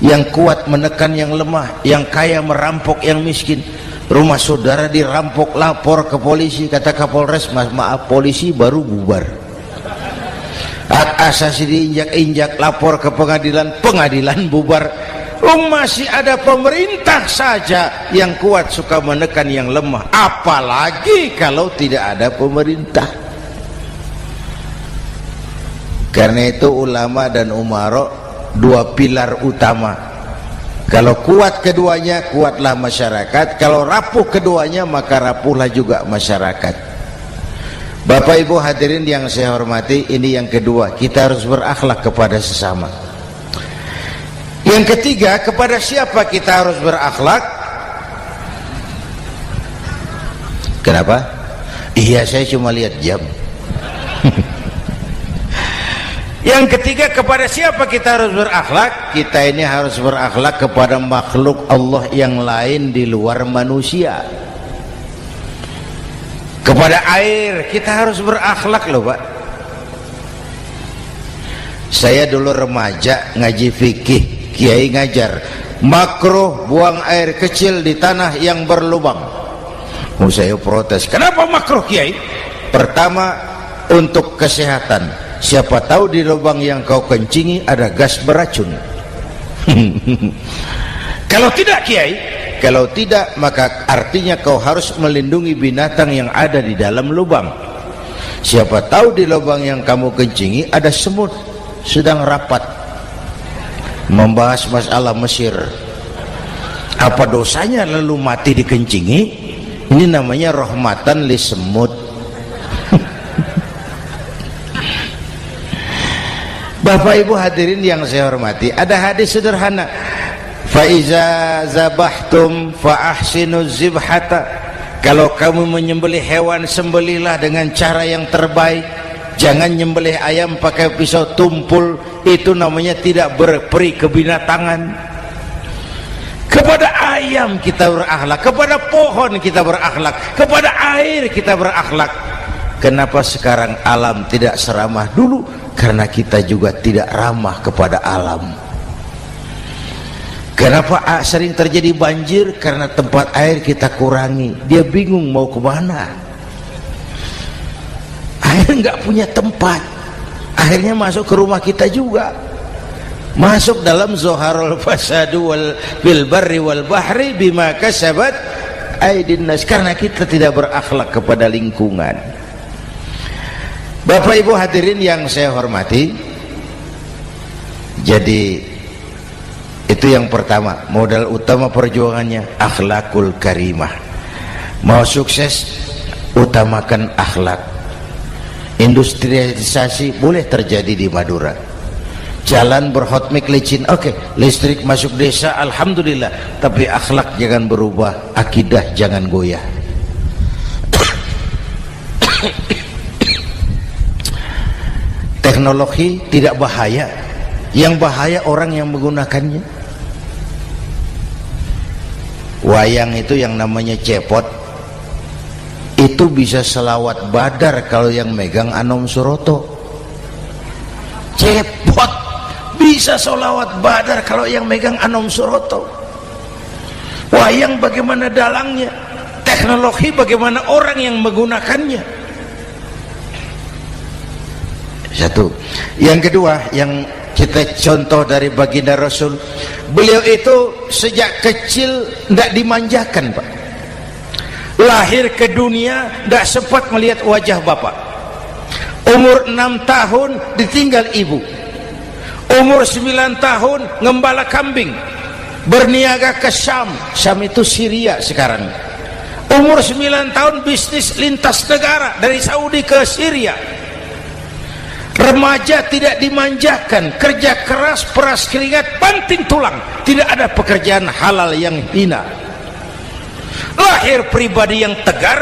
yang kuat menekan yang lemah, yang kaya merampok yang miskin. Rumah saudara dirampok, lapor ke polisi, kata Kapolres, maaf polisi baru bubar. Hak asasi diinjak-injak, lapor ke pengadilan, pengadilan bubar. Masih ada pemerintah saja yang kuat suka menekan yang lemah, apalagi kalau tidak ada pemerintah. Karena itu ulama dan umara dua pilar utama. Kalau kuat keduanya, kuatlah masyarakat. Kalau rapuh keduanya, maka rapuhlah juga masyarakat. Bapak Ibu hadirin yang saya hormati, ini yang kedua, kita harus berakhlak kepada sesama. Yang ketiga, kepada siapa kita harus berakhlak? Kenapa? Iya, saya cuma lihat jam. Yang ketiga, kepada siapa kita harus berakhlak? Kita ini harus berakhlak kepada makhluk Allah yang lain di luar manusia. Kepada air kita harus berakhlak loh Pak. Saya dulu remaja ngaji fikih, kiai ngajar makruh buang air kecil di tanah yang berlubang. Saya protes, kenapa makruh kiai? Pertama, untuk kesehatan, siapa tahu di lubang yang kau kencingi ada gas beracun. Kalau tidak kiai, kalau tidak maka artinya kau harus melindungi binatang yang ada di dalam lubang. Siapa tahu di lubang yang kamu kencingi ada semut sedang rapat membahas masalah Mesir. Apa dosanya lalu mati dikencingi? Ini namanya rahmatan li semut. Bapak Ibu hadirin yang saya hormati, ada hadis sederhana, fa iza zabahtum fa ahsinu zibhata. Kalau kamu menyembelih hewan, sembelihlah dengan cara yang terbaik. Jangan nyembelih ayam pakai pisau tumpul, itu namanya tidak berperi kebinatangan. Kepada ayam kita berakhlak, kepada pohon kita berakhlak, kepada air kita berakhlak. Kenapa sekarang alam tidak seramah dulu? Karena kita juga tidak ramah kepada alam. Kenapa sering terjadi banjir? Karena tempat air kita kurangi. Dia bingung mau kemana. Air nggak punya tempat, akhirnya masuk ke rumah kita juga, masuk dalam zoharul fasadu bil barri wal bahri bima kasabat aydin nas, karena kita tidak berakhlak kepada lingkungan. Bapak Ibu hadirin yang saya hormati, jadi itu yang pertama, modal utama perjuangannya akhlakul karimah. Mau sukses, utamakan akhlak. Industrialisasi boleh terjadi di Madura, jalan berhotmik licin, oke, listrik masuk desa, alhamdulillah, tapi akhlak jangan berubah, akidah jangan goyah. Teknologi tidak bahaya, yang bahaya orang yang menggunakannya. Wayang itu yang namanya cepot, itu bisa selawat badar kalau yang megang Anom Suroto. Cepot bisa selawat badar kalau yang megang Anom Suroto. Wayang bagaimana dalangnya, teknologi bagaimana orang yang menggunakannya. Satu. Yang kedua, yang kita contoh dari baginda Rasul, beliau itu sejak kecil tidak dimanjakan, Pak. Lahir ke dunia tidak sempat melihat wajah bapak. Umur 6 tahun ditinggal ibu. Umur 9 tahun ngembala kambing, berniaga ke Syam. Syam itu Syria sekarang. Umur 9 tahun bisnis lintas negara dari Saudi ke Syria. Remaja tidak dimanjakan, kerja keras, peras keringat, banting tulang, tidak ada pekerjaan halal yang hina. Lahir pribadi yang tegar,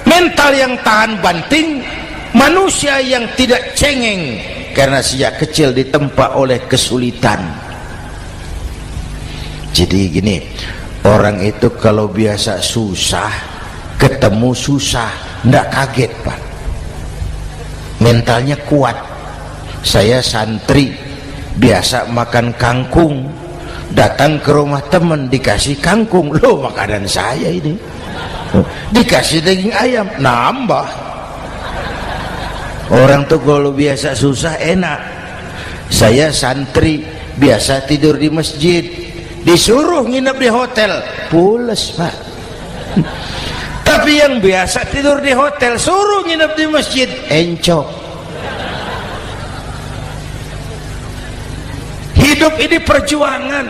mental yang tahan banting, manusia yang tidak cengeng karena sejak kecil ditempa oleh kesulitan. Jadi gini, orang itu kalau biasa susah, ketemu susah, tidak kaget, Pak. Mentalnya kuat. Saya santri biasa makan kangkung, datang ke rumah teman dikasih kangkung, loh makanan saya ini, dikasih daging ayam, nambah. Orang tuh kalau biasa susah enak. Saya santri biasa tidur di masjid, disuruh nginep di hotel, pules, Pak. Tapi yang biasa tidur di hotel suruh nginep di masjid, encok. Hidup ini perjuangan.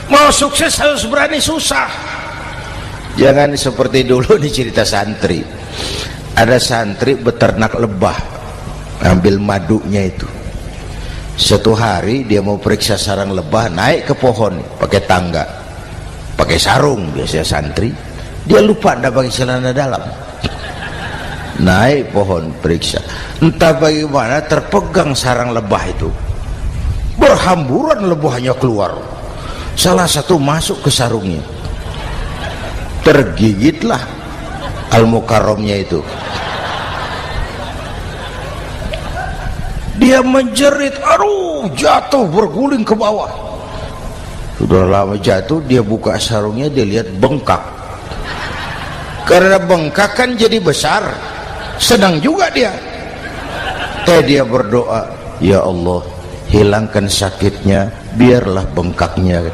Mau sukses harus berani susah. Jangan seperti dulu nih cerita santri. Ada santri beternak lebah, ambil madunya itu. Satu hari dia mau periksa sarang lebah, naik ke pohon pakai tangga, pakai sarung biasanya santri. Dia lupa tidak pakai celana dalam. Naik pohon periksa, entah bagaimana terpegang sarang lebah itu, berhamburan lebahnya keluar. Salah satu masuk ke sarungnya, tergigitlah Al-Mukarramnya itu. Dia menjerit, aduh, jatuh berguling ke bawah. Sudah lama jatuh, dia buka sarungnya, dia lihat bengkak. Karena bengkak kan jadi besar, senang juga dia. Dia berdoa, ya Allah, hilangkan sakitnya, biarlah bengkaknya.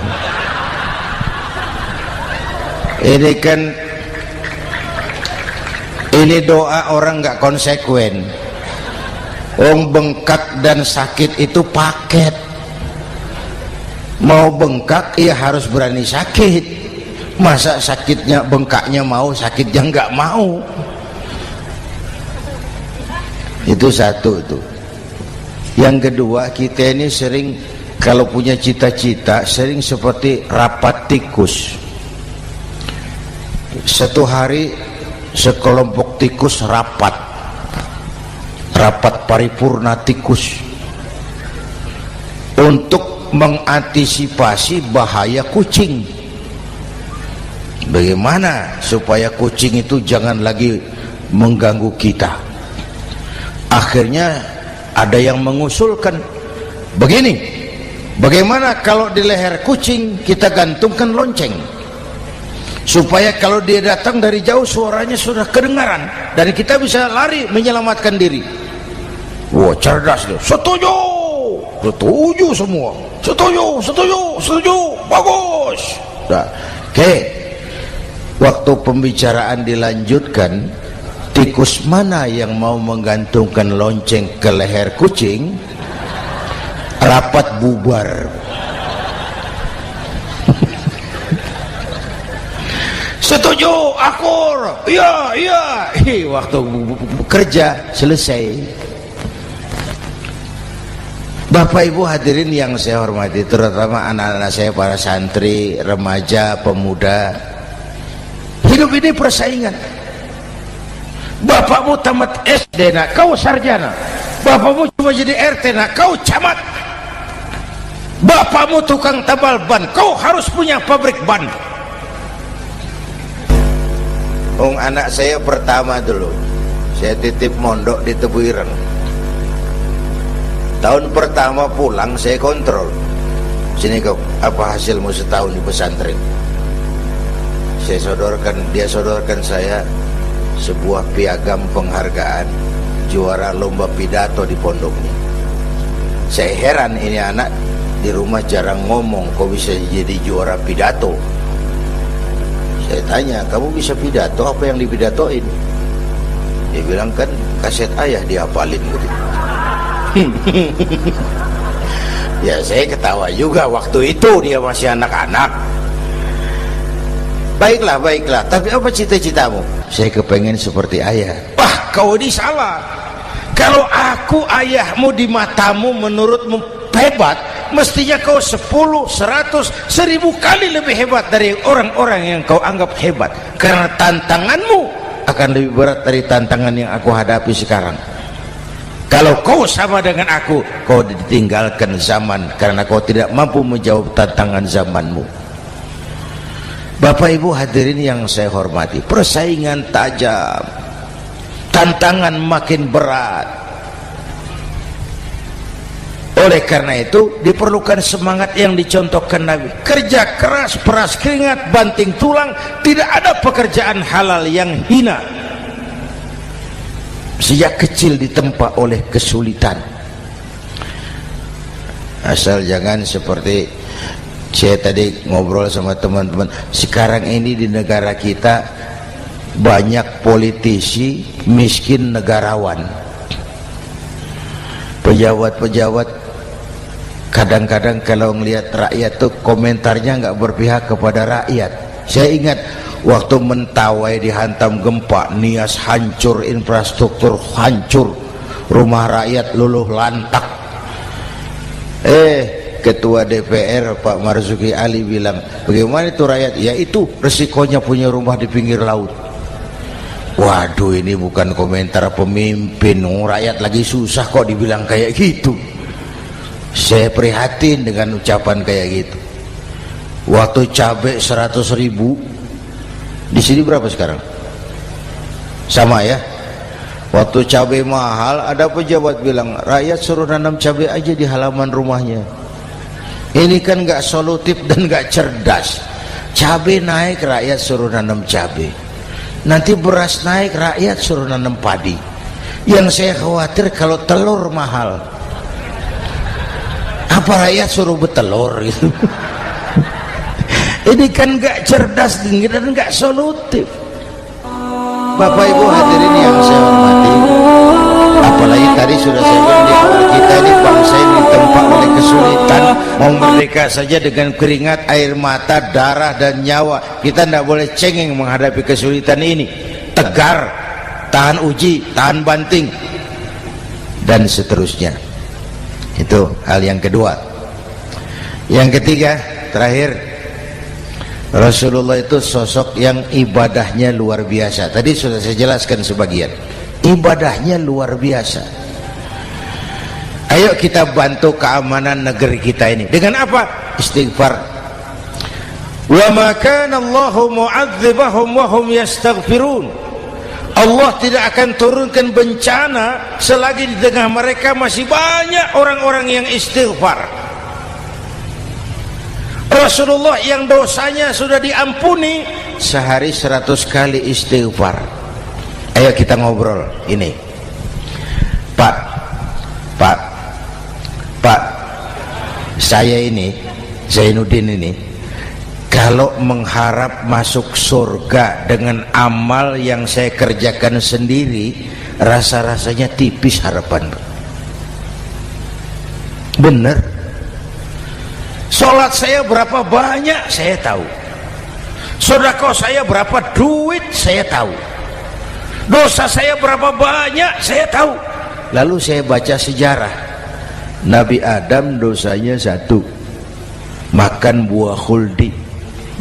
Ini doa orang nggak konsekuen. Bengkak dan sakit itu paket. Mau bengkak ya harus berani sakit. Masa sakitnya bengkaknya mau, sakitnya nggak mau. Itu satu itu. Yang kedua, kita ini sering kalau punya cita-cita sering seperti rapat tikus. Satu hari sekelompok tikus rapat paripurna tikus untuk mengantisipasi bahaya kucing. Bagaimana supaya kucing itu jangan lagi mengganggu kita. Akhirnya ada yang mengusulkan begini, bagaimana kalau di leher kucing kita gantungkan lonceng, supaya kalau dia datang dari jauh suaranya sudah kedengaran dan kita bisa lari menyelamatkan diri. Wah, cerdas dia. Setuju semua. Setuju, bagus. Nah, oke. Waktu pembicaraan dilanjutkan, tikus mana yang mau menggantungkan lonceng ke leher kucing? Rapat bubar. Setuju, akur. Iya. Waktu kerja selesai. Bapak Ibu hadirin yang saya hormati, terutama anak-anak saya, para santri, remaja, pemuda. Hidup ini persaingan. Bapakmu tamat SD, nak kau sarjana. Bapakmu cuma jadi RT, nak kau camat. Bapakmu tukang tambal ban, kau harus punya pabrik ban. Anak saya pertama dulu, saya titip mondok di Tebu Ireng. Tahun pertama pulang saya kontrol, sini kau, apa hasilmu setahun di pesantren? dia sodorkan saya sebuah piagam penghargaan juara lomba pidato di pondoknya. Saya heran, ini anak di rumah jarang ngomong, kok bisa jadi juara pidato? Saya tanya, kamu bisa pidato, apa yang dipidatoin? Dia bilang, kan kaset ayah dihafalin gitu. Ya saya ketawa juga, waktu itu dia masih anak-anak. Baiklah, tapi apa cita-citamu? Saya kepengen seperti ayah. Wah, kau ini salah. Kalau aku ayahmu di matamu menurutmu hebat, mestinya kau 10, 100, 1000 kali lebih hebat dari orang-orang yang kau anggap hebat. Karena tantanganmu akan lebih berat dari tantangan yang aku hadapi sekarang. Kalau kau sama dengan aku, kau ditinggalkan zaman karena kau tidak mampu menjawab tantangan zamanmu. Bapak Ibu hadirin yang saya hormati, persaingan tajam, tantangan makin berat. Oleh karena itu diperlukan semangat yang dicontohkan Nabi. Kerja keras, peras keringat, banting tulang. Tidak ada pekerjaan halal yang hina. Sejak kecil ditempa oleh kesulitan. Asal jangan seperti saya tadi ngobrol sama teman-teman, sekarang ini di negara kita banyak politisi miskin negarawan. Pejabat-pejabat kadang-kadang kalau melihat rakyat tuh komentarnya nggak berpihak kepada rakyat. Saya ingat waktu Mentawai dihantam gempa, Nias hancur, infrastruktur hancur, rumah rakyat luluh lantak. Ketua DPR Pak Marzuki Ali bilang, bagaimana itu rakyat? Ya itu resikonya punya rumah di pinggir laut. Waduh, ini bukan komentar pemimpin, rakyat lagi susah kok dibilang kayak gitu. Saya prihatin dengan ucapan kayak gitu. Waktu cabai 100.000, di sini berapa sekarang? Sama ya. Waktu cabai mahal, ada pejabat bilang, rakyat suruh nanam cabai aja di halaman rumahnya. Ini kan gak solutif dan gak cerdas. Cabai naik, rakyat suruh nanam cabai. Nanti beras naik, rakyat suruh nanam padi. Yang saya khawatir kalau telur mahal, apa rakyat suruh betelur gitu. Ini kan gak cerdas dan gak solutif. Bapak Ibu hadirin yang saya hormati, apalagi tadi sudah saya bilang di awal, kita ini bangsa ini ditempa oleh kesulitan. Mau merdeka saja dengan keringat, air mata, darah dan nyawa. Kita tidak boleh cengeng menghadapi kesulitan ini. Tegar, tahan uji, tahan banting, dan seterusnya. Itu hal yang kedua. Yang ketiga, terakhir, Rasulullah itu sosok yang ibadahnya luar biasa. Tadi sudah saya jelaskan sebagian. Ibadahnya luar biasa. Ayo kita bantu keamanan negeri kita ini. Dengan apa? Istighfar. Wa ma kana Allahu mu'adzibahum wa hum yastaghfirun. Allah tidak akan turunkan bencana selagi di tengah mereka masih banyak orang-orang yang istighfar. Rasulullah yang dosanya sudah diampuni sehari 100 kali istighfar. Ayo kita ngobrol ini. Pak, saya ini Zainuddin ini, kalau mengharap masuk surga dengan amal yang saya kerjakan sendiri, rasa-rasanya tipis harapan. Bener. Sholat saya berapa banyak saya tahu, sedekah saya berapa duit saya tahu, dosa saya berapa banyak saya tahu. Lalu saya baca sejarah, Nabi Adam dosanya 1, makan buah khuldi,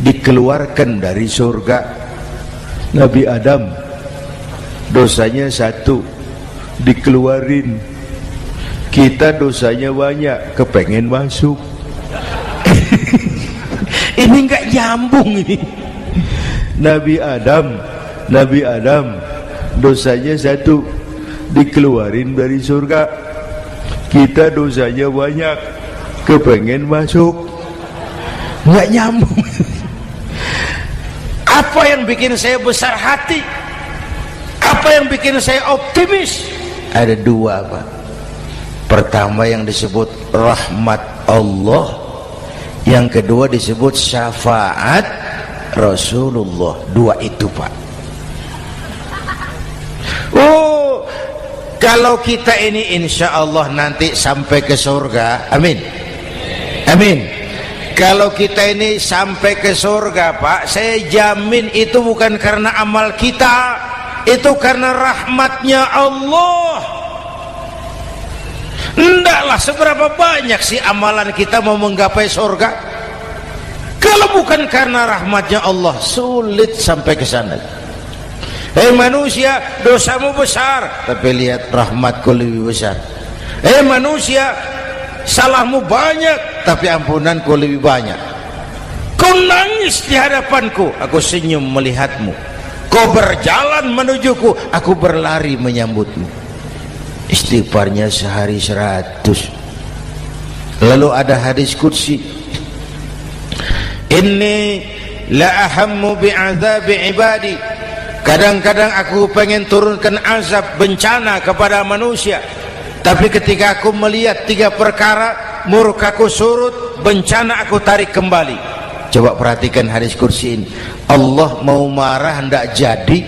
dikeluarkan dari surga. Nabi Adam dosanya 1, dikeluarin. Kita dosanya banyak, kepengen masuk. Ini nggak nyambung ini. Nabi Adam dosanya 1, dikeluarin dari surga. Kita dosanya banyak, kepengen masuk. Nggak nyambung. Apa yang bikin saya besar hati? Apa yang bikin saya optimis? Ada dua, Pak. Pertama yang disebut rahmat Allah, yang kedua disebut syafaat Rasulullah. Dua itu, Pak. Oh, kalau kita ini insya Allah nanti sampai ke surga, amin, amin. Kalau kita ini sampai ke surga, Pak, saya jamin itu bukan karena amal kita, itu karena rahmatnya Allah. Ndaklah seberapa banyak sih amalan kita mau menggapai surga. Kalau bukan karena rahmatnya Allah, sulit sampai ke sana. Manusia, dosamu besar, tapi lihat rahmatku lebih besar. Manusia, salahmu banyak, tapi ampunanku lebih banyak. Kau nangis di hadapanku, aku senyum melihatmu. Kau berjalan menujuku, aku berlari menyambutmu. Istighfarnya sehari 100. Lalu ada hadis qudsi, inni la ahammu bi'adzabi ibadi. Kadang-kadang aku pengen turunkan azab bencana kepada manusia, tapi ketika aku melihat 3 perkara, murkaku surut, bencana aku tarik kembali. Coba perhatikan hadis kursi ini. Allah mau marah hendak jadi,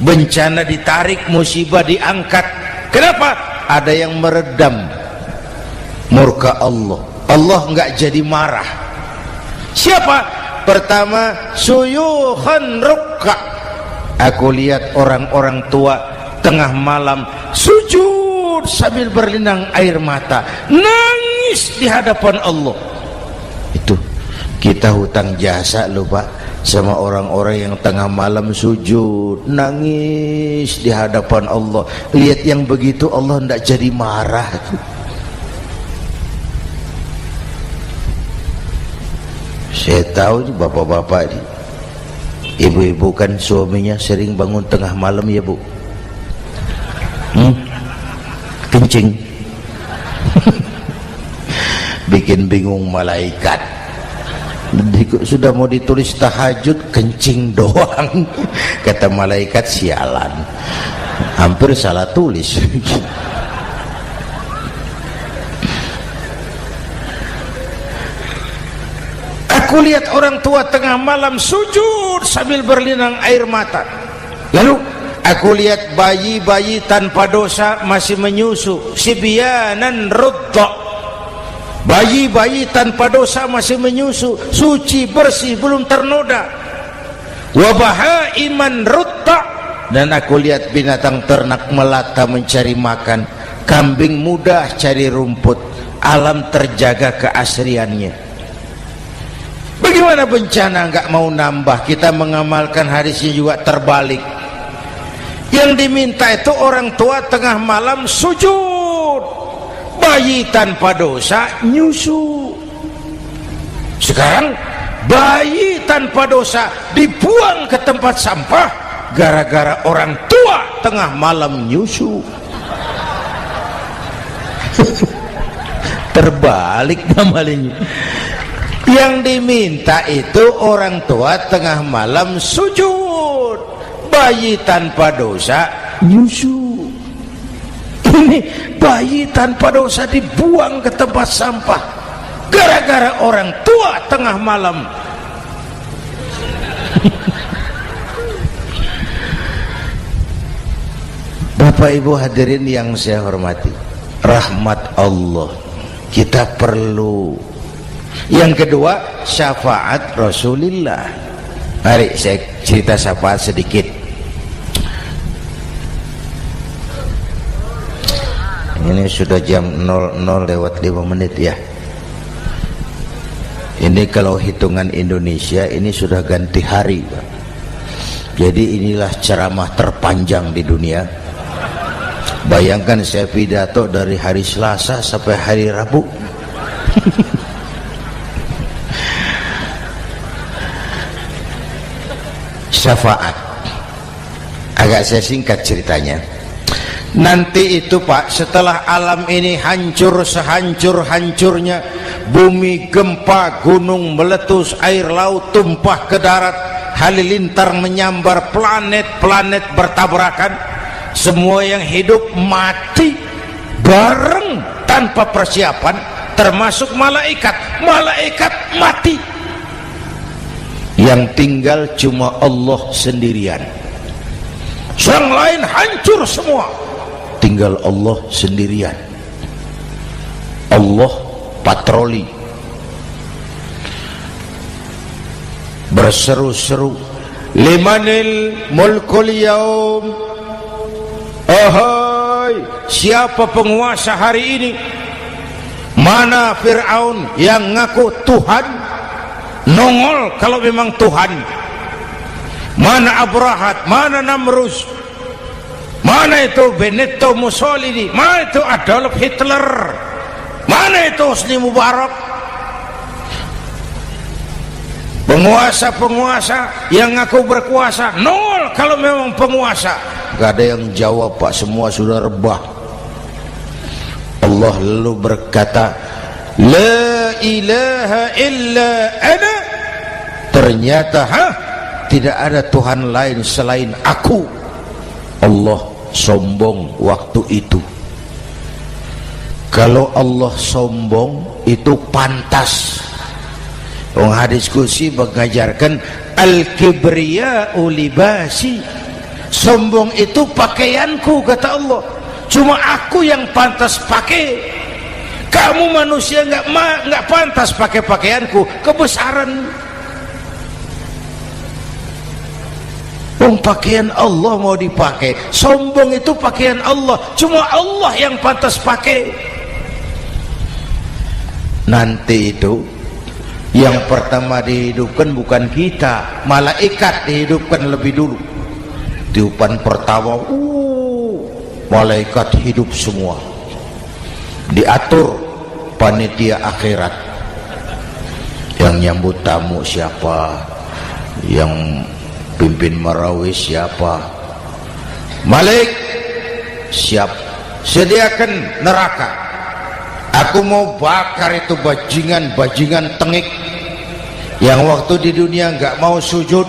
bencana ditarik, musibah diangkat. Kenapa? Ada yang meredam murka Allah. Allah enggak jadi marah. Siapa? Pertama, suyukhan rukka. Aku lihat orang-orang tua tengah malam sujud sambil berlinang air mata, nangis di hadapan Allah. Itu kita hutang jasa loh, Pak, sama orang-orang yang tengah malam sujud nangis di hadapan Allah. Lihat yang begitu Allah tidak jadi marah. Saya tahu nih bapak-bapak nih, ibu-ibu kan suaminya sering bangun tengah malam ya, Bu. Kencing. Bikin bingung malaikat. Sudah mau ditulis tahajud, kencing doang. Kata malaikat, sialan, hampir salah tulis. Aku lihat orang tua tengah malam sujud sambil berlinang air mata. Lalu aku lihat bayi-bayi tanpa dosa masih menyusu, sibyanan rudda. Bayi-bayi tanpa dosa masih menyusu, suci bersih, belum ternoda. Wa bahaiman rudda. Dan aku lihat binatang ternak melata mencari makan, kambing mudah cari rumput, alam terjaga keasriannya. Bagaimana bencana enggak mau nambah? Kita mengamalkan hadisnya juga terbalik. Yang diminta itu orang tua tengah malam sujud, bayi tanpa dosa nyusu. Sekarang bayi tanpa dosa dibuang ke tempat sampah gara-gara orang tua tengah malam nyusu. Terbalik namanya. Yang diminta itu orang tua tengah malam sujud, bayi tanpa dosa nyusu. Ini bayi tanpa dosa dibuang ke tempat sampah gara-gara orang tua tengah malam. Bapak Ibu hadirin yang saya hormati, rahmat Allah kita perlu. Yang kedua, syafaat Rasulullah. Mari saya cerita syafaat sedikit. Ini sudah jam 00:05 ya. Ini kalau hitungan Indonesia ini sudah ganti hari, Pak. Jadi inilah ceramah terpanjang di dunia. Bayangkan saya pidato dari hari Selasa sampai hari Rabu. Syafaat agak saya singkat ceritanya. Nanti itu, Pak, setelah alam ini hancur sehancur-hancurnya, bumi gempa, gunung meletus, air laut tumpah ke darat, halilintar menyambar, planet-planet bertabrakan, semua yang hidup mati bareng tanpa persiapan, termasuk malaikat. Malaikat mati, yang tinggal cuma Allah sendirian. Yang lain hancur semua, tinggal Allah sendirian. Allah patroli, berseru-seru, limanil mulkul yaum, ahai, siapa penguasa hari ini? Mana Fir'aun yang ngaku Tuhan? Nongol kalau memang Tuhan. Mana Abrahat? Mana Namrus? Mana itu Benito Mussolini? Mana itu Adolf Hitler? Mana itu Hosni Mubarak? Penguasa-penguasa yang ngaku berkuasa, nol kalau memang penguasa. Gak ada yang jawab, Pak, semua sudah rebah. Allah lalu berkata, la ilaha illa ana. Ternyata tidak ada Tuhan lain selain aku. Allah sombong waktu itu. Kalau Allah sombong itu pantas. Hadis qudsi mengajarkan al-kibriya'u libasi, sombong itu pakaianku, kata Allah. Cuma aku yang pantas pakai. Kamu manusia nggak pantas pakai pakaianku, kebesaran. Pakaian Allah mau dipakai, sombong itu pakaian Allah, cuma Allah yang pantas pakai. Nanti itu yang pertama dihidupkan bukan kita, malaikat dihidupkan lebih dulu. Tiupan pertama, malaikat hidup semua, diatur panitia akhirat. Yang nyambut tamu siapa, yang pimpin marawis siapa. Malik siap, sediakan neraka. Aku mau bakar itu bajingan tengik yang waktu di dunia nggak mau sujud,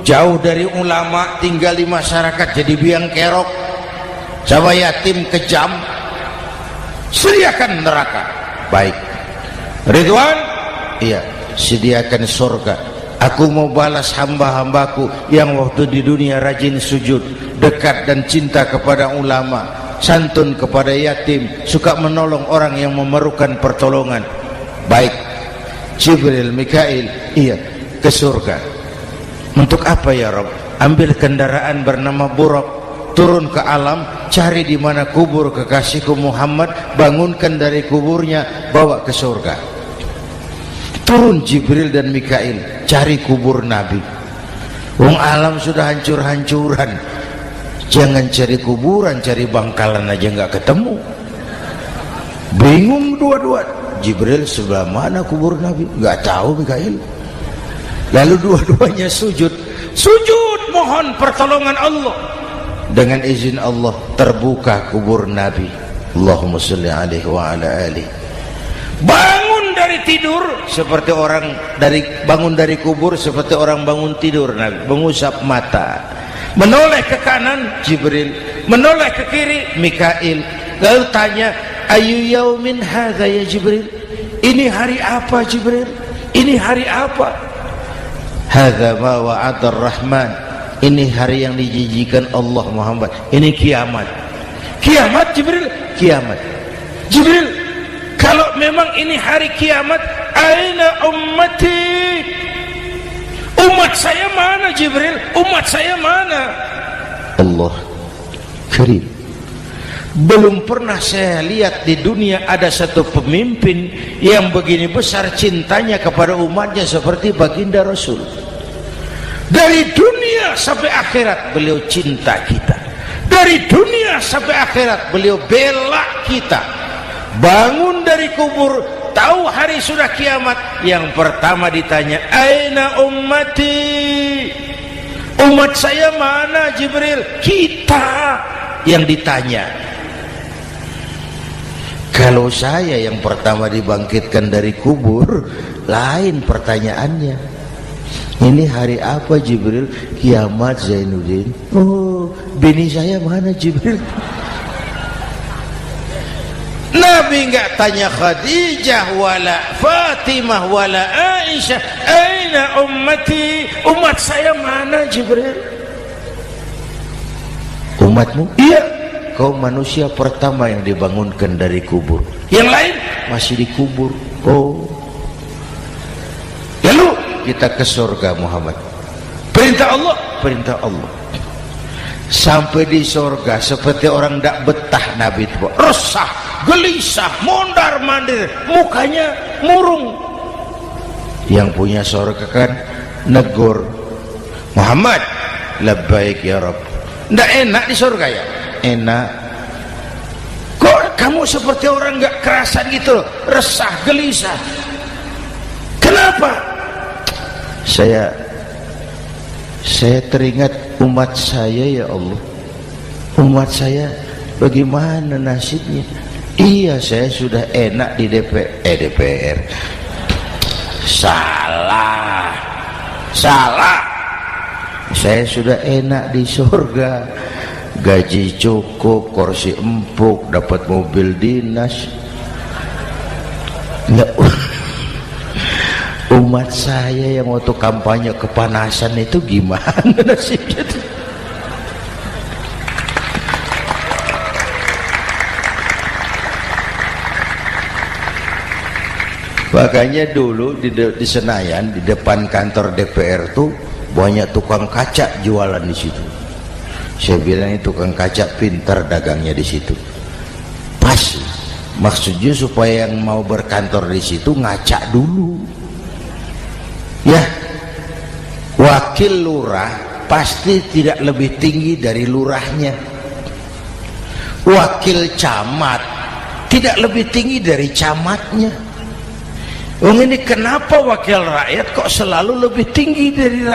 jauh dari ulama, tinggal di masyarakat jadi biang kerok, sama yatim kejam. Sediakan neraka. Baik. Ridwan, iya, sediakan surga. Aku mau balas hamba-hambaku yang waktu di dunia rajin sujud, dekat dan cinta kepada ulama, santun kepada yatim, suka menolong orang yang memerlukan pertolongan. Baik. Jibril, Mikail, iya, ke surga. Untuk apa ya Rabb? Ambil kendaraan bernama Buraq, turun ke alam, cari di mana kubur kekasihku Muhammad, bangunkan dari kuburnya, bawa ke surga. Turun Jibril dan Mikail, cari kubur Nabi. Wong alam sudah hancur-hancuran, jangan cari kuburan, cari bangkalan aja nggak ketemu. Bingung dua-dua. Jibril, sebelah mana kubur Nabi? Nggak tahu Mikail. Lalu dua-duanya sujud mohon pertolongan Allah. Dengan izin Allah terbuka kubur Nabi. Allahumma sholli alaihi wa ala alihi. Bangun dari tidur seperti orang bangun dari kubur seperti orang bangun tidur. Nabi mengusap mata, menoleh ke kanan Jibril, menoleh ke kiri Mikail. Lalu tanya, ayu yaumin hadza ya Jibril? Ini hari apa Jibril? Ini hari apa? Hadza ma wa'ada ar-Rahman. Ini hari yang dijanjikan Allah Muhammad. Ini kiamat. Kiamat Jibril? Kiamat. Jibril, kalau memang ini hari kiamat, aina ummati? Umat saya mana Jibril? Umat saya mana? Allah Karim. Belum pernah saya lihat di dunia ada satu pemimpin yang begini besar cintanya kepada umatnya seperti baginda Rasul. Dari dunia sampai akhirat beliau cinta kita. Dari dunia sampai akhirat beliau bela kita. Bangun dari kubur, tahu hari sudah kiamat, yang pertama ditanya, aina ummati? Umat saya mana Jibril? Kita yang ditanya. Kalau saya yang pertama dibangkitkan dari kubur, lain pertanyaannya. Ini hari apa Jibril? Kiamat Zainuddin. Oh, bini saya mana Jibril? Nabi enggak tanya Khadijah wala Fatimah wala Aisyah, aina ummati, umat saya mana Jibril? Umatmu? Iya, kau manusia pertama yang dibangunkan dari kubur, yang lain masih dikubur. Oh, lalu kita ke surga Muhammad, perintah Allah, perintah Allah. Sampai di surga seperti orang tidak betah Nabi itu, resah, gelisah, mondar mandir, mukanya murung. Yang punya surga kan negur, Muhammad, labbaik ya Rabb. Tidak enak di surga ya? Enak. Kok kamu seperti orang nggak kerasan gitu, resah, gelisah? Kenapa? Saya teringat umat saya ya Allah. Umat saya bagaimana nasibnya? Iya, saya sudah enak di DPR. Salah. Saya sudah enak di surga, gaji cukup, kursi empuk, dapat mobil dinas. Nggak. Umat saya yang waktu kampanye kepanasan itu gimana nasibnya itu? Makanya dulu di Senayan, di depan kantor DPR tuh banyak tukang kaca jualan di situ. Saya bilang itu tukang kaca pintar dagangnya di situ. Pas, maksudnya supaya yang mau berkantor di situ ngaca dulu. Ya, wakil lurah pasti tidak lebih tinggi dari lurahnya. Wakil camat tidak lebih tinggi dari camatnya. Ini kenapa wakil rakyat kok selalu lebih tinggi dari rakyat?